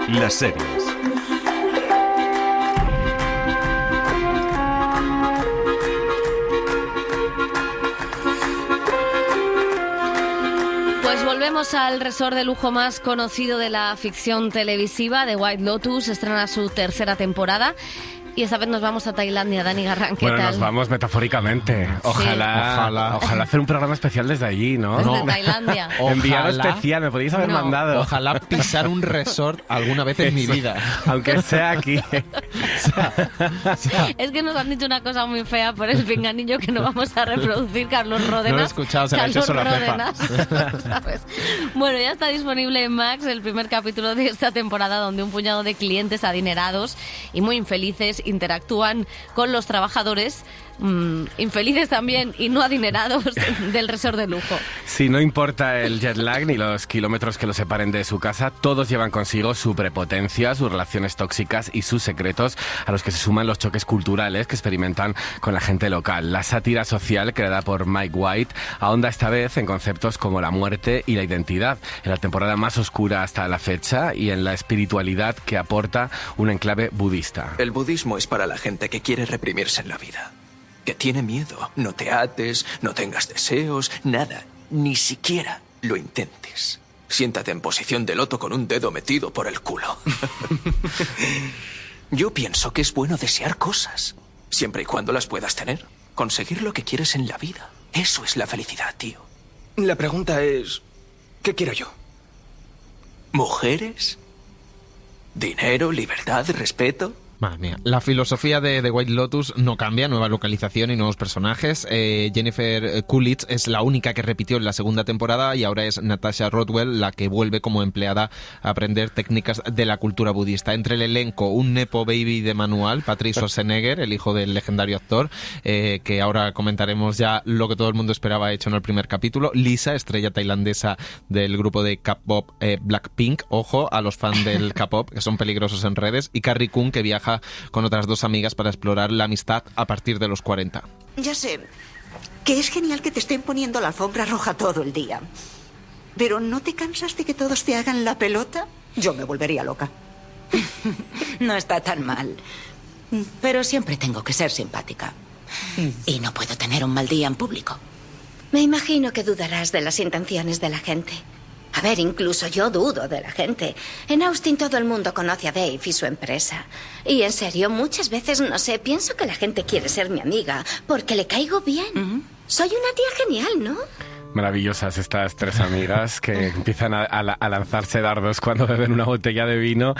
Las series. Pues volvemos al resort de lujo más conocido de la ficción televisiva. The White Lotus estrena su tercera temporada. Y esta vez nos vamos a Tailandia, Dani Garrán, ¿qué tal? Nos vamos metafóricamente. Ojalá hacer un programa especial desde allí, ¿no? Desde Tailandia. Enviado especial, me podéis haber mandado. Ojalá pisar un resort alguna vez en mi vida. Aunque sea aquí. Es que nos han dicho una cosa muy fea por el pinganillo que no vamos a reproducir, Carlos Ródenas. No lo he escuchado, se lo ha hecho solo a Pepa. ¿Sabes? Bueno, ya está disponible en Max el primer capítulo de esta temporada, donde un puñado de clientes adinerados y muy infelices interactúan con los trabajadores infelices también y no adinerados del resort de lujo. Si no importa el jet lag ni los kilómetros que los separen de su casa, todos llevan consigo su prepotencia, sus relaciones tóxicas y sus secretos, a los que se suman los choques culturales que experimentan con la gente local. La sátira social creada por Mike White ahonda esta vez en conceptos como la muerte y la identidad, en la temporada más oscura hasta la fecha y en la espiritualidad que aporta un enclave budista. El budismo es para la gente que quiere reprimirse en la vida, que tiene miedo. No te ates, no tengas deseos, nada, ni siquiera lo intentes. Siéntate en posición de loto con un dedo metido por el culo. Yo pienso que es bueno desear cosas, siempre y cuando las puedas tener. Conseguir lo que quieres en la vida. Eso es la felicidad, tío. La pregunta es, ¿qué quiero yo? ¿Mujeres? ¿Dinero, libertad, respeto? Madre mía. La filosofía de The White Lotus no cambia, nueva localización y nuevos personajes. Jennifer Coolidge es la única que repitió en la segunda temporada y ahora es Natasha Rothwell la que vuelve como empleada a aprender técnicas de la cultura budista. Entre el elenco, un nepo baby de manual, Patrick Schwarzenegger, el hijo del legendario actor, que ahora comentaremos ya lo que todo el mundo esperaba hecho en el primer capítulo. Lisa, estrella tailandesa del grupo de K-pop Blackpink, ojo a los fans del K-pop, que son peligrosos en redes, y Carrie Coon, que viaja con otras dos amigas para explorar la amistad a partir de los 40. Ya sé que es genial que te estén poniendo la alfombra roja todo el día, pero ¿no te cansas de que todos te hagan la pelota? Yo me volvería loca. No está tan mal, pero siempre tengo que ser simpática y no puedo tener un mal día en público. Me imagino que dudarás de las intenciones de la gente. A ver, incluso yo dudo de la gente. En Austin todo el mundo conoce a Dave y su empresa. Y en serio, muchas veces, no sé, pienso que la gente quiere ser mi amiga porque le caigo bien. Soy una tía genial, ¿no? Maravillosas estas tres amigas que empiezan a lanzarse dardos cuando beben una botella de vino.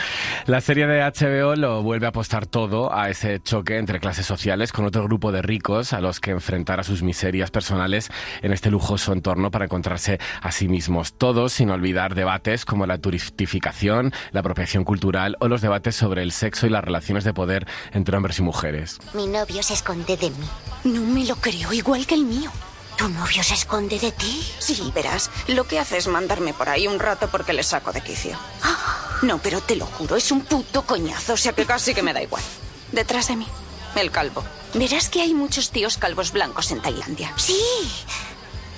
La serie de HBO lo vuelve a apostar todo a ese choque entre clases sociales con otro grupo de ricos a los que enfrentar a sus miserias personales en este lujoso entorno para encontrarse a sí mismos. Todos sin olvidar debates como la turistificación, la apropiación cultural o los debates sobre el sexo y las relaciones de poder entre hombres y mujeres. Mi novio se esconde de mí. No me lo creo, igual que el mío. ¿Tu novio se esconde de ti? Sí, verás, lo que hace es mandarme por ahí un rato porque le saco de quicio. No, pero te lo juro, es un puto coñazo, o sea que casi que me da igual. Detrás de mí, el calvo. Verás que hay muchos tíos calvos blancos en Tailandia. Sí.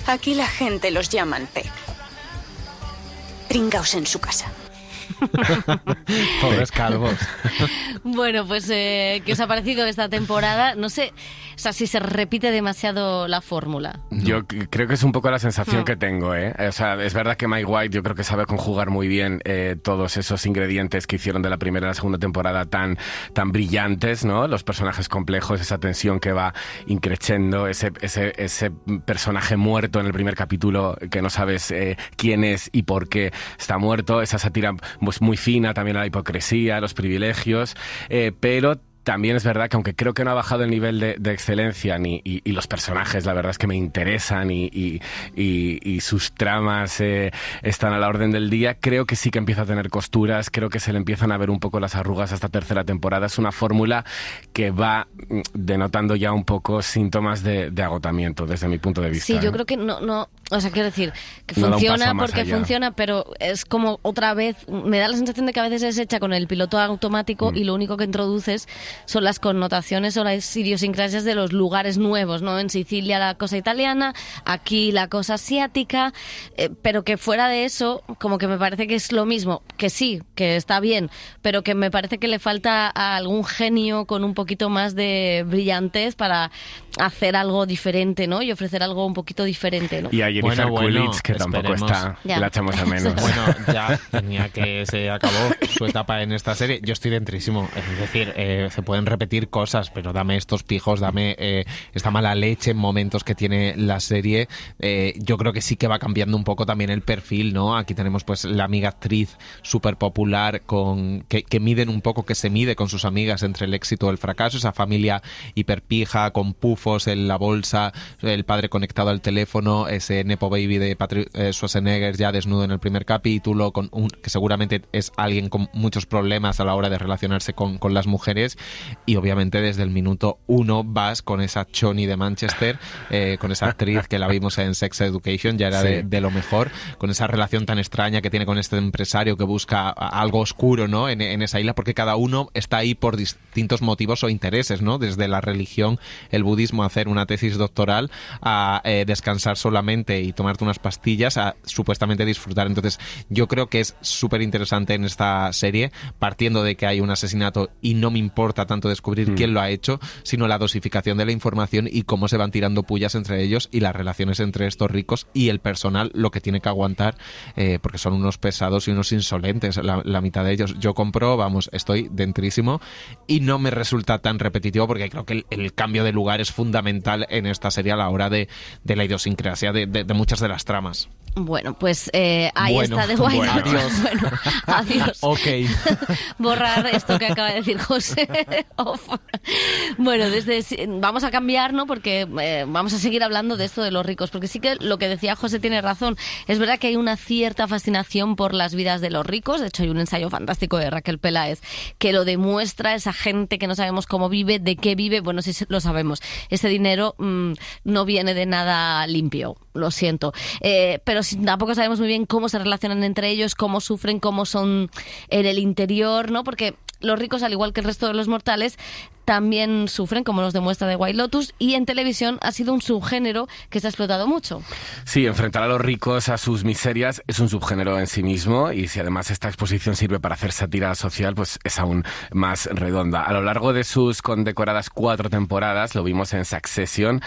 Aquí la gente los llaman pek. Pringaos en su casa. Pobres calvos. Bueno, pues ¿qué os ha parecido esta temporada? No sé, o sea, si se repite demasiado la fórmula. Yo creo que es un poco la sensación que tengo, ¿eh? O sea, es verdad que Mike White yo creo que sabe conjugar muy bien todos esos ingredientes que hicieron de la primera y la segunda temporada tan brillantes, ¿no? Los personajes complejos, esa tensión que va increciendo, ese personaje muerto en el primer capítulo que no sabes quién es y por qué está muerto, esa sátira pues muy fina también a la hipocresía, a los privilegios, pero también es verdad que aunque creo que no ha bajado el nivel de excelencia y los personajes, la verdad es que me interesan y sus tramas están a la orden del día, creo que sí que empieza a tener costuras, creo que se le empiezan a ver un poco las arrugas a esta tercera temporada. Es una fórmula que va denotando ya un poco síntomas de agotamiento desde mi punto de vista. Sí, yo creo que no O sea, quiero decir, que No da un funciona paso más porque allá. funciona, pero es como otra vez, me da la sensación de que a veces es hecha con el piloto automático y lo único que introduces son las connotaciones o las idiosincrasias de los lugares nuevos, ¿no? En Sicilia la cosa italiana, aquí la cosa asiática, pero que fuera de eso, como que me parece que es lo mismo, que sí, que está bien, pero que me parece que le falta a algún genio con un poquito más de brillantez para hacer algo diferente, ¿no? Y ofrecer algo un poquito diferente, ¿no? Y a Jennifer Coolidge, que tampoco está, Ya. que la echamos a menos. Bueno, ya tenía que se acabó su etapa en esta serie. Yo estoy dentrísimo. Es decir, se pueden repetir cosas, pero dame estos pijos, dame esta mala leche en momentos que tiene la serie. Yo creo que sí que va cambiando un poco también el perfil, ¿no? Aquí tenemos pues la amiga actriz súper popular que miden un poco, que se mide con sus amigas entre el éxito o el fracaso. Esa familia hiperpija, con pufos en la bolsa, el padre conectado al teléfono, ese nepo baby de Patrick Schwarzenegger ya desnudo en el primer capítulo, que seguramente es alguien con muchos problemas a la hora de relacionarse con las mujeres, y obviamente desde el minuto 1 vas con esa Choni de Manchester, con esa actriz que la vimos en Sex Education, ya era Sí. de lo mejor, con esa relación tan extraña que tiene con este empresario que busca algo oscuro, ¿no? en esa isla, porque cada uno está ahí por distintos motivos o intereses, ¿no? Desde la religión, el budismo, hacer una tesis doctoral, a descansar solamente y tomarte unas pastillas, a supuestamente disfrutar. Entonces yo creo que es súper interesante en esta serie, partiendo de que hay un asesinato y no me importa tanto descubrir quién lo ha hecho, sino la dosificación de la información y cómo se van tirando pullas entre ellos y las relaciones entre estos ricos y el personal, lo que tiene que aguantar, porque son unos pesados y unos insolentes, la mitad de ellos. Yo compro, vamos, estoy dentrísimo y no me resulta tan repetitivo, porque creo que el cambio de lugar es fundamental en esta serie a la hora de la idiosincrasia de muchas de las tramas. Bueno, pues ahí está The White Lotus. Adiós. Bueno, adiós. Ok. Borrar esto que acaba de decir José. Off. Bueno, vamos a cambiar, ¿no? Porque vamos a seguir hablando de esto de los ricos, porque sí que lo que decía José tiene razón. Es verdad que hay una cierta fascinación por las vidas de los ricos. De hecho, hay un ensayo fantástico de Raquel Peláez que lo demuestra, esa gente que no sabemos cómo vive, de qué vive. Bueno, sí lo sabemos. Ese dinero no viene de nada limpio, lo siento. Pero tampoco sabemos muy bien cómo se relacionan entre ellos, cómo sufren, cómo son en el interior, ¿no? Porque los ricos, al igual que el resto de los mortales, también sufren, como nos demuestra The White Lotus, y en televisión ha sido un subgénero que se ha explotado mucho. Sí, enfrentar a los ricos a sus miserias es un subgénero en sí mismo, y si además esta exposición sirve para hacer sátira social, pues es aún más redonda. A lo largo de sus condecoradas 4 temporadas, lo vimos en Succession,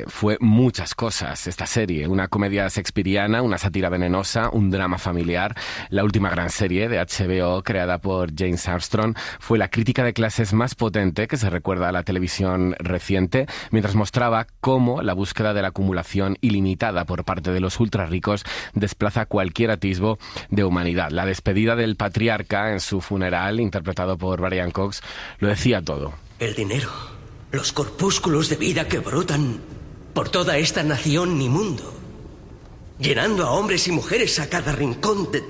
fue muchas cosas esta serie: una comedia shakespeariana, una sátira venenosa, un drama familiar. La última gran serie de HBO, creada por James Armstrong, fue la crítica de clases más potente que se recuerda a la televisión reciente, mientras mostraba cómo la búsqueda de la acumulación ilimitada por parte de los ultrarricos desplaza cualquier atisbo de humanidad. La despedida del patriarca en su funeral, interpretado por Brian Cox, lo decía todo. El dinero, los corpúsculos de vida que brotan por toda esta nación y mundo, llenando a hombres y mujeres a cada rincón de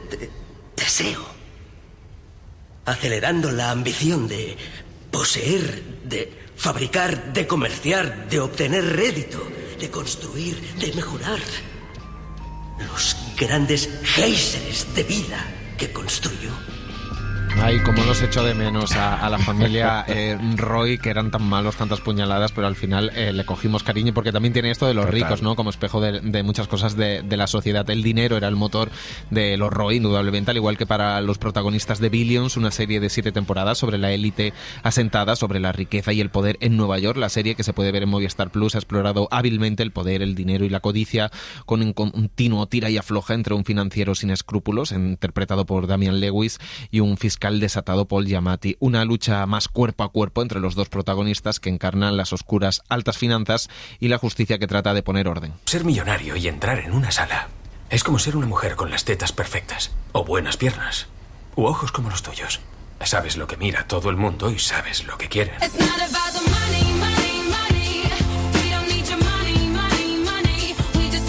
deseo, acelerando la ambición de poseer, de fabricar, de comerciar, de obtener rédito, de construir, de mejorar. Los grandes géiseres de vida que construyó. Ay, cómo los echo de menos a la familia Roy, que eran tan malos, tantas puñaladas, pero al final le cogimos cariño, porque también tiene esto de los ricos, ¿no? Como espejo de muchas cosas de la sociedad. El dinero era el motor de los Roy, indudablemente, al igual que para los protagonistas de Billions, una serie de 7 temporadas sobre la élite asentada sobre la riqueza y el poder en Nueva York. La serie, que se puede ver en Movistar Plus, ha explorado hábilmente el poder, el dinero y la codicia, con un continuo tira y afloja entre un financiero sin escrúpulos, interpretado por Damian Lewis, y un fiscal desatado, Paul Giamatti. Una lucha más cuerpo a cuerpo entre los dos protagonistas, que encarnan las oscuras altas finanzas y la justicia que trata de poner orden. Ser millonario y entrar en una sala es como ser una mujer con las tetas perfectas, o buenas piernas, u ojos como los tuyos. Sabes lo que mira todo el mundo y sabes lo que quieren.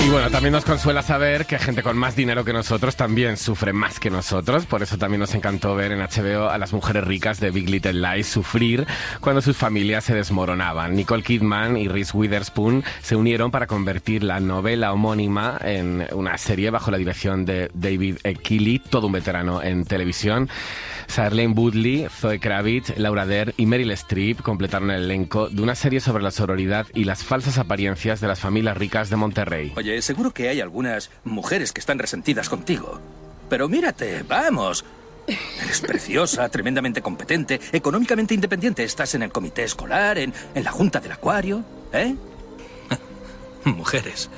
Y bueno, también nos consuela saber que gente con más dinero que nosotros también sufre más que nosotros. Por eso también nos encantó ver en HBO a las mujeres ricas de Big Little Lies sufrir cuando sus familias se desmoronaban. Nicole Kidman y Reese Witherspoon se unieron para convertir la novela homónima en una serie bajo la dirección de David E. Keighley, todo un veterano en televisión. Shailene Woodley, Zoe Kravitz, Laura Dern y Meryl Streep completaron el elenco de una serie sobre la sororidad y las falsas apariencias de las familias ricas de Monterrey. Oye, seguro que hay algunas mujeres que están resentidas contigo. Pero mírate, vamos. Eres preciosa, tremendamente competente, económicamente independiente. Estás en el comité escolar, en la junta del acuario, ¿eh? Mujeres,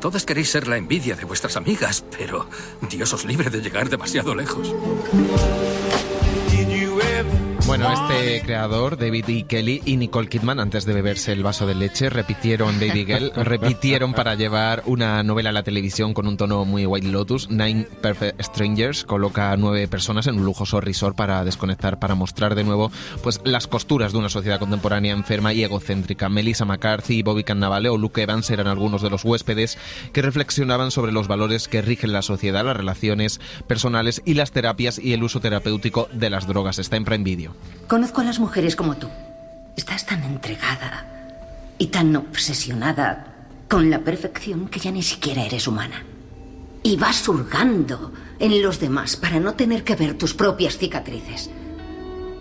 todas queréis ser la envidia de vuestras amigas, pero Dios os libre de llegar demasiado lejos. Bueno, este creador, David E. Kelley y Nicole Kidman, antes de beberse el vaso de leche, repitieron para llevar una novela a la televisión con un tono muy White Lotus. Nine Perfect Strangers coloca a 9 personas en un lujoso resort para desconectar, para mostrar de nuevo pues las costuras de una sociedad contemporánea enferma y egocéntrica. Melissa McCarthy, Bobby Cannavale o Luke Evans eran algunos de los huéspedes que reflexionaban sobre los valores que rigen la sociedad, las relaciones personales y las terapias y el uso terapéutico de las drogas. Está en Prime Video. Conozco a las mujeres como tú. Estás tan entregada y tan obsesionada con la perfección que ya ni siquiera eres humana. Y vas hurgando en los demás para no tener que ver tus propias cicatrices.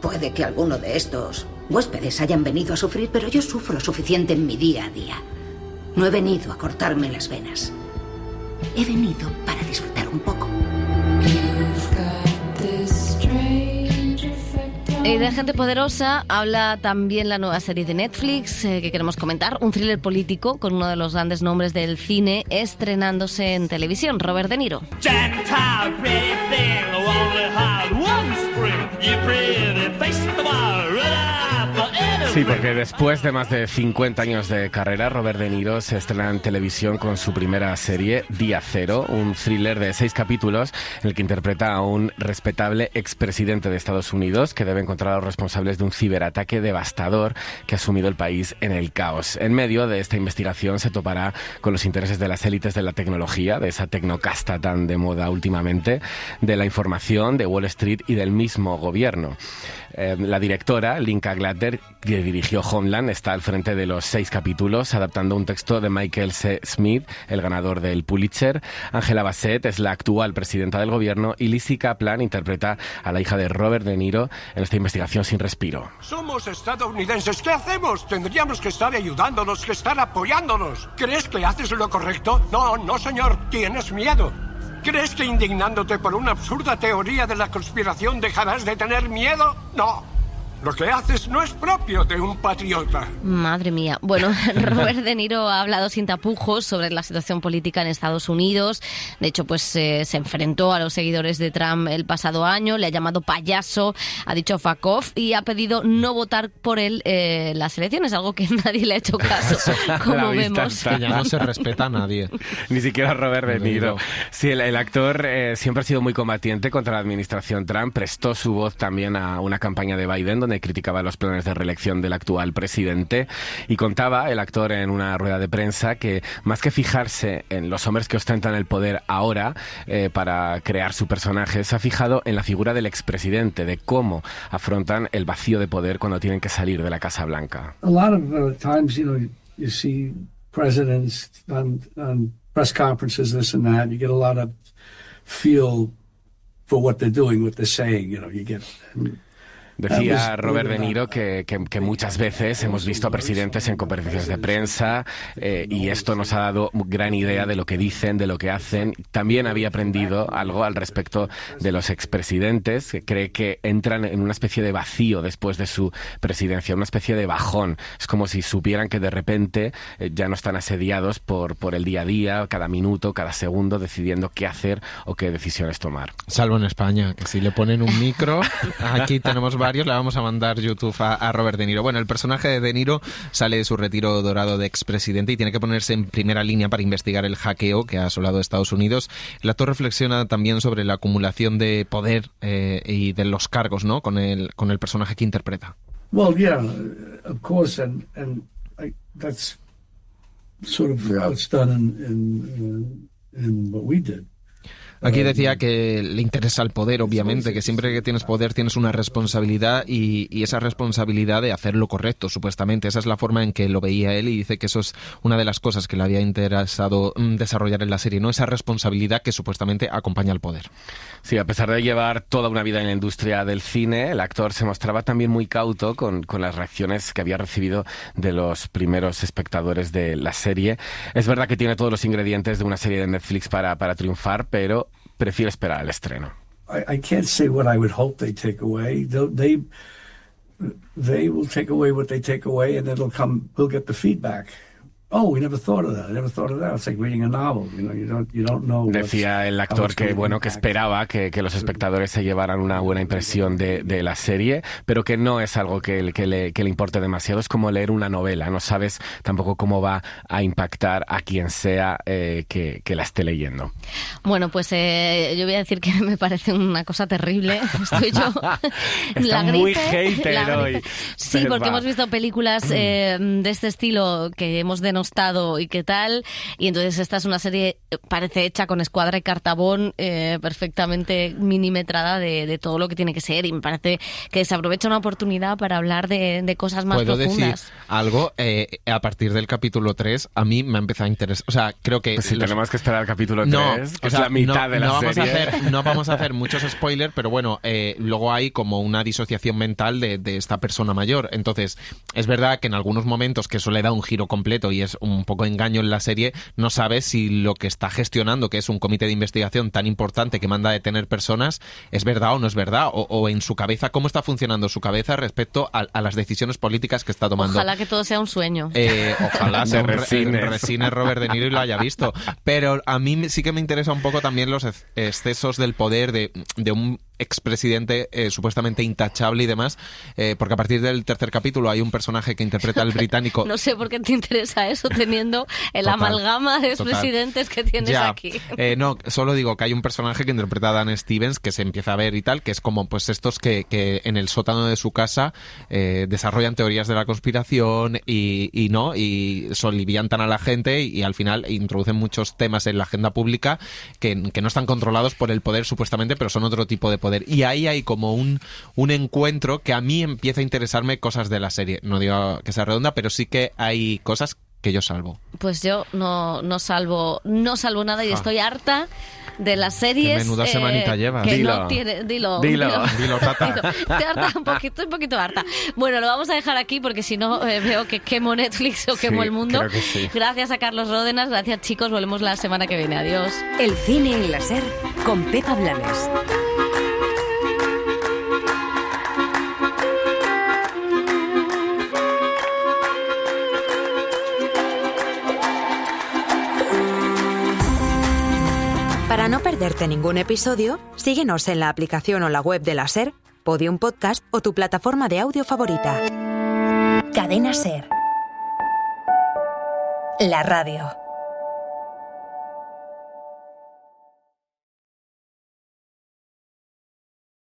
Puede que alguno de estos huéspedes hayan venido a sufrir, pero yo sufro suficiente en mi día a día. No he venido a cortarme las venas. He venido para disfrutar un poco. Y de gente poderosa habla también la nueva serie de Netflix que queremos comentar, un thriller político con uno de los grandes nombres del cine estrenándose en televisión, Robert De Niro. Sí, porque después de más de 50 años de carrera, Robert De Niro se estrena en televisión con su primera serie, Día Cero, un thriller de 6 capítulos en el que interpreta a un respetable expresidente de Estados Unidos que debe encontrar a los responsables de un ciberataque devastador que ha sumido el país en el caos. En medio de esta investigación se topará con los intereses de las élites de la tecnología, de esa tecnocasta tan de moda últimamente, de la información, de Wall Street y del mismo gobierno. La directora, Linka Glatter, que dirigió Homeland, está al frente de los 6 capítulos, adaptando un texto de Michael C. Smith, el ganador del Pulitzer. Angela Bassett es la actual presidenta del gobierno y Lizzie Kaplan interpreta a la hija de Robert De Niro en esta investigación sin respiro. Somos estadounidenses, ¿qué hacemos? Tendríamos que estar ayudándonos, que estar apoyándonos. ¿Crees que haces lo correcto? No, señor, tienes miedo. ¿Crees que indignándote por una absurda teoría de la conspiración dejarás de tener miedo? No. Lo que haces no es propio de un patriota. Madre mía. Bueno, Robert De Niro ha hablado sin tapujos sobre la situación política en Estados Unidos. De hecho, pues se enfrentó a los seguidores de Trump el pasado año, le ha llamado payaso, ha dicho fuck off y ha pedido no votar por él las elecciones, algo que nadie le ha hecho caso, como vemos. Que ya no se respeta a nadie. Ni siquiera Robert De Niro. Sí, el actor siempre ha sido muy combatiente contra la administración Trump, prestó su voz también a una campaña de Biden donde criticaba los planes de reelección del actual presidente y contaba el actor en una rueda de prensa que más que fijarse en los hombres que ostentan el poder ahora para crear su personaje, se ha fijado en la figura del expresidente, de cómo afrontan el vacío de poder cuando tienen que salir de la Casa Blanca. A lot of times, you see presidents on press conferences, this and that, you get a lot of feel for what they're doing, what they're saying, you get... Decía Robert De Niro que muchas veces hemos visto a presidentes en conferencias de prensa y esto nos ha dado gran idea de lo que dicen, de lo que hacen. También había aprendido algo al respecto de los expresidentes, que cree que entran en una especie de vacío después de su presidencia, una especie de bajón. Es como si supieran que de repente ya no están asediados por el día a día, cada minuto, cada segundo, decidiendo qué hacer o qué decisiones tomar. Salvo en España, que si le ponen un micro, aquí tenemos varios, le vamos a mandar YouTube a Robert De Niro. Bueno, el personaje de De Niro sale de su retiro dorado de expresidente y tiene que ponerse en primera línea para investigar el hackeo que ha asolado Estados Unidos. El actor reflexiona también sobre la acumulación de poder y de los cargos, ¿no?, con el personaje que interpreta. Well, yeah, of course, and that's sort of how it's done in what we did. Aquí decía que le interesa el poder, obviamente, que siempre que tienes poder tienes una responsabilidad y esa responsabilidad de hacer lo correcto, supuestamente. Esa es la forma en que lo veía él y dice que eso es una de las cosas que le había interesado desarrollar en la serie, ¿no? Esa responsabilidad que supuestamente acompaña al poder. Sí, a pesar de llevar toda una vida en la industria del cine, el actor se mostraba también muy cauto con las reacciones que había recibido de los primeros espectadores de la serie. Es verdad que tiene todos los ingredientes de una serie de Netflix para triunfar, pero prefiero esperar al estreno. I can't say what I would hope they take away. They will take away what they take away, and we'll get the feedback. Oh, we never thought of that. I never thought of that. It's like reading a novel. You don't know. Decía el actor que esperaba que los espectadores se llevaran una buena impresión de la serie, pero que no es algo que le importe demasiado. Es como leer una novela. No sabes tampoco cómo va a impactar a quien sea que la esté leyendo. Bueno, pues yo voy a decir que me parece una cosa terrible. Estoy yo. Está muy hater hoy. Sí, porque hemos visto películas de este estilo que hemos denostado y qué tal, y entonces esta es una serie, parece hecha con escuadra y cartabón, perfectamente milimetrada de todo lo que tiene que ser, y me parece que se aprovecha una oportunidad para hablar de cosas más profundas. ¿Puedo decir algo? A partir del capítulo 3 a mí me ha empezado a interesar, o sea, creo que... Pues si tenemos que esperar al capítulo 3, que es la mitad de la serie. No vamos a hacer muchos spoilers, pero bueno, luego hay como una disociación mental de esta persona mayor, entonces es verdad que en algunos momentos, que eso le da un giro completo y es un poco engaño en la serie, no sabes si lo que está gestionando, que es un comité de investigación tan importante que manda a detener personas, es verdad o no es verdad, o en su cabeza, cómo está funcionando su cabeza respecto a las decisiones políticas que está tomando. Ojalá que todo sea un sueño. Ojalá sea un resines Robert De Niro y lo haya visto. Pero a mí sí que me interesa un poco también los excesos del poder de un expresidente supuestamente intachable y demás, porque a partir del tercer capítulo hay un personaje que interpreta al británico. No sé por qué te interesa eso teniendo amalgama de expresidentes que tienes aquí. No, solo digo que hay un personaje que interpreta a Dan Stevens, que se empieza a ver y tal, que es como pues estos que en el sótano de su casa desarrollan teorías de la conspiración y soliviantan a la gente y al final introducen muchos temas en la agenda pública que no están controlados por el poder supuestamente, pero son otro tipo de poder. Y ahí hay como un encuentro que a mí empieza a interesarme cosas de la serie. No digo que sea redonda, pero sí que hay cosas que yo salvo. Pues yo no salvo nada y estoy harta de las series. Qué menuda semanita llevas. Dilo, Tata. Estoy harta, estoy un poquito harta. Bueno, lo vamos a dejar aquí porque si no veo que quemo Netflix o quemo el mundo. Creo que sí. Gracias a Carlos Ródenas, gracias chicos, volvemos la semana que viene. Adiós. El cine en la SER con Pepa Blanes. Para no perderte ningún episodio, síguenos en la aplicación o la web de la SER, Podium Podcast o tu plataforma de audio favorita. Cadena SER. La radio.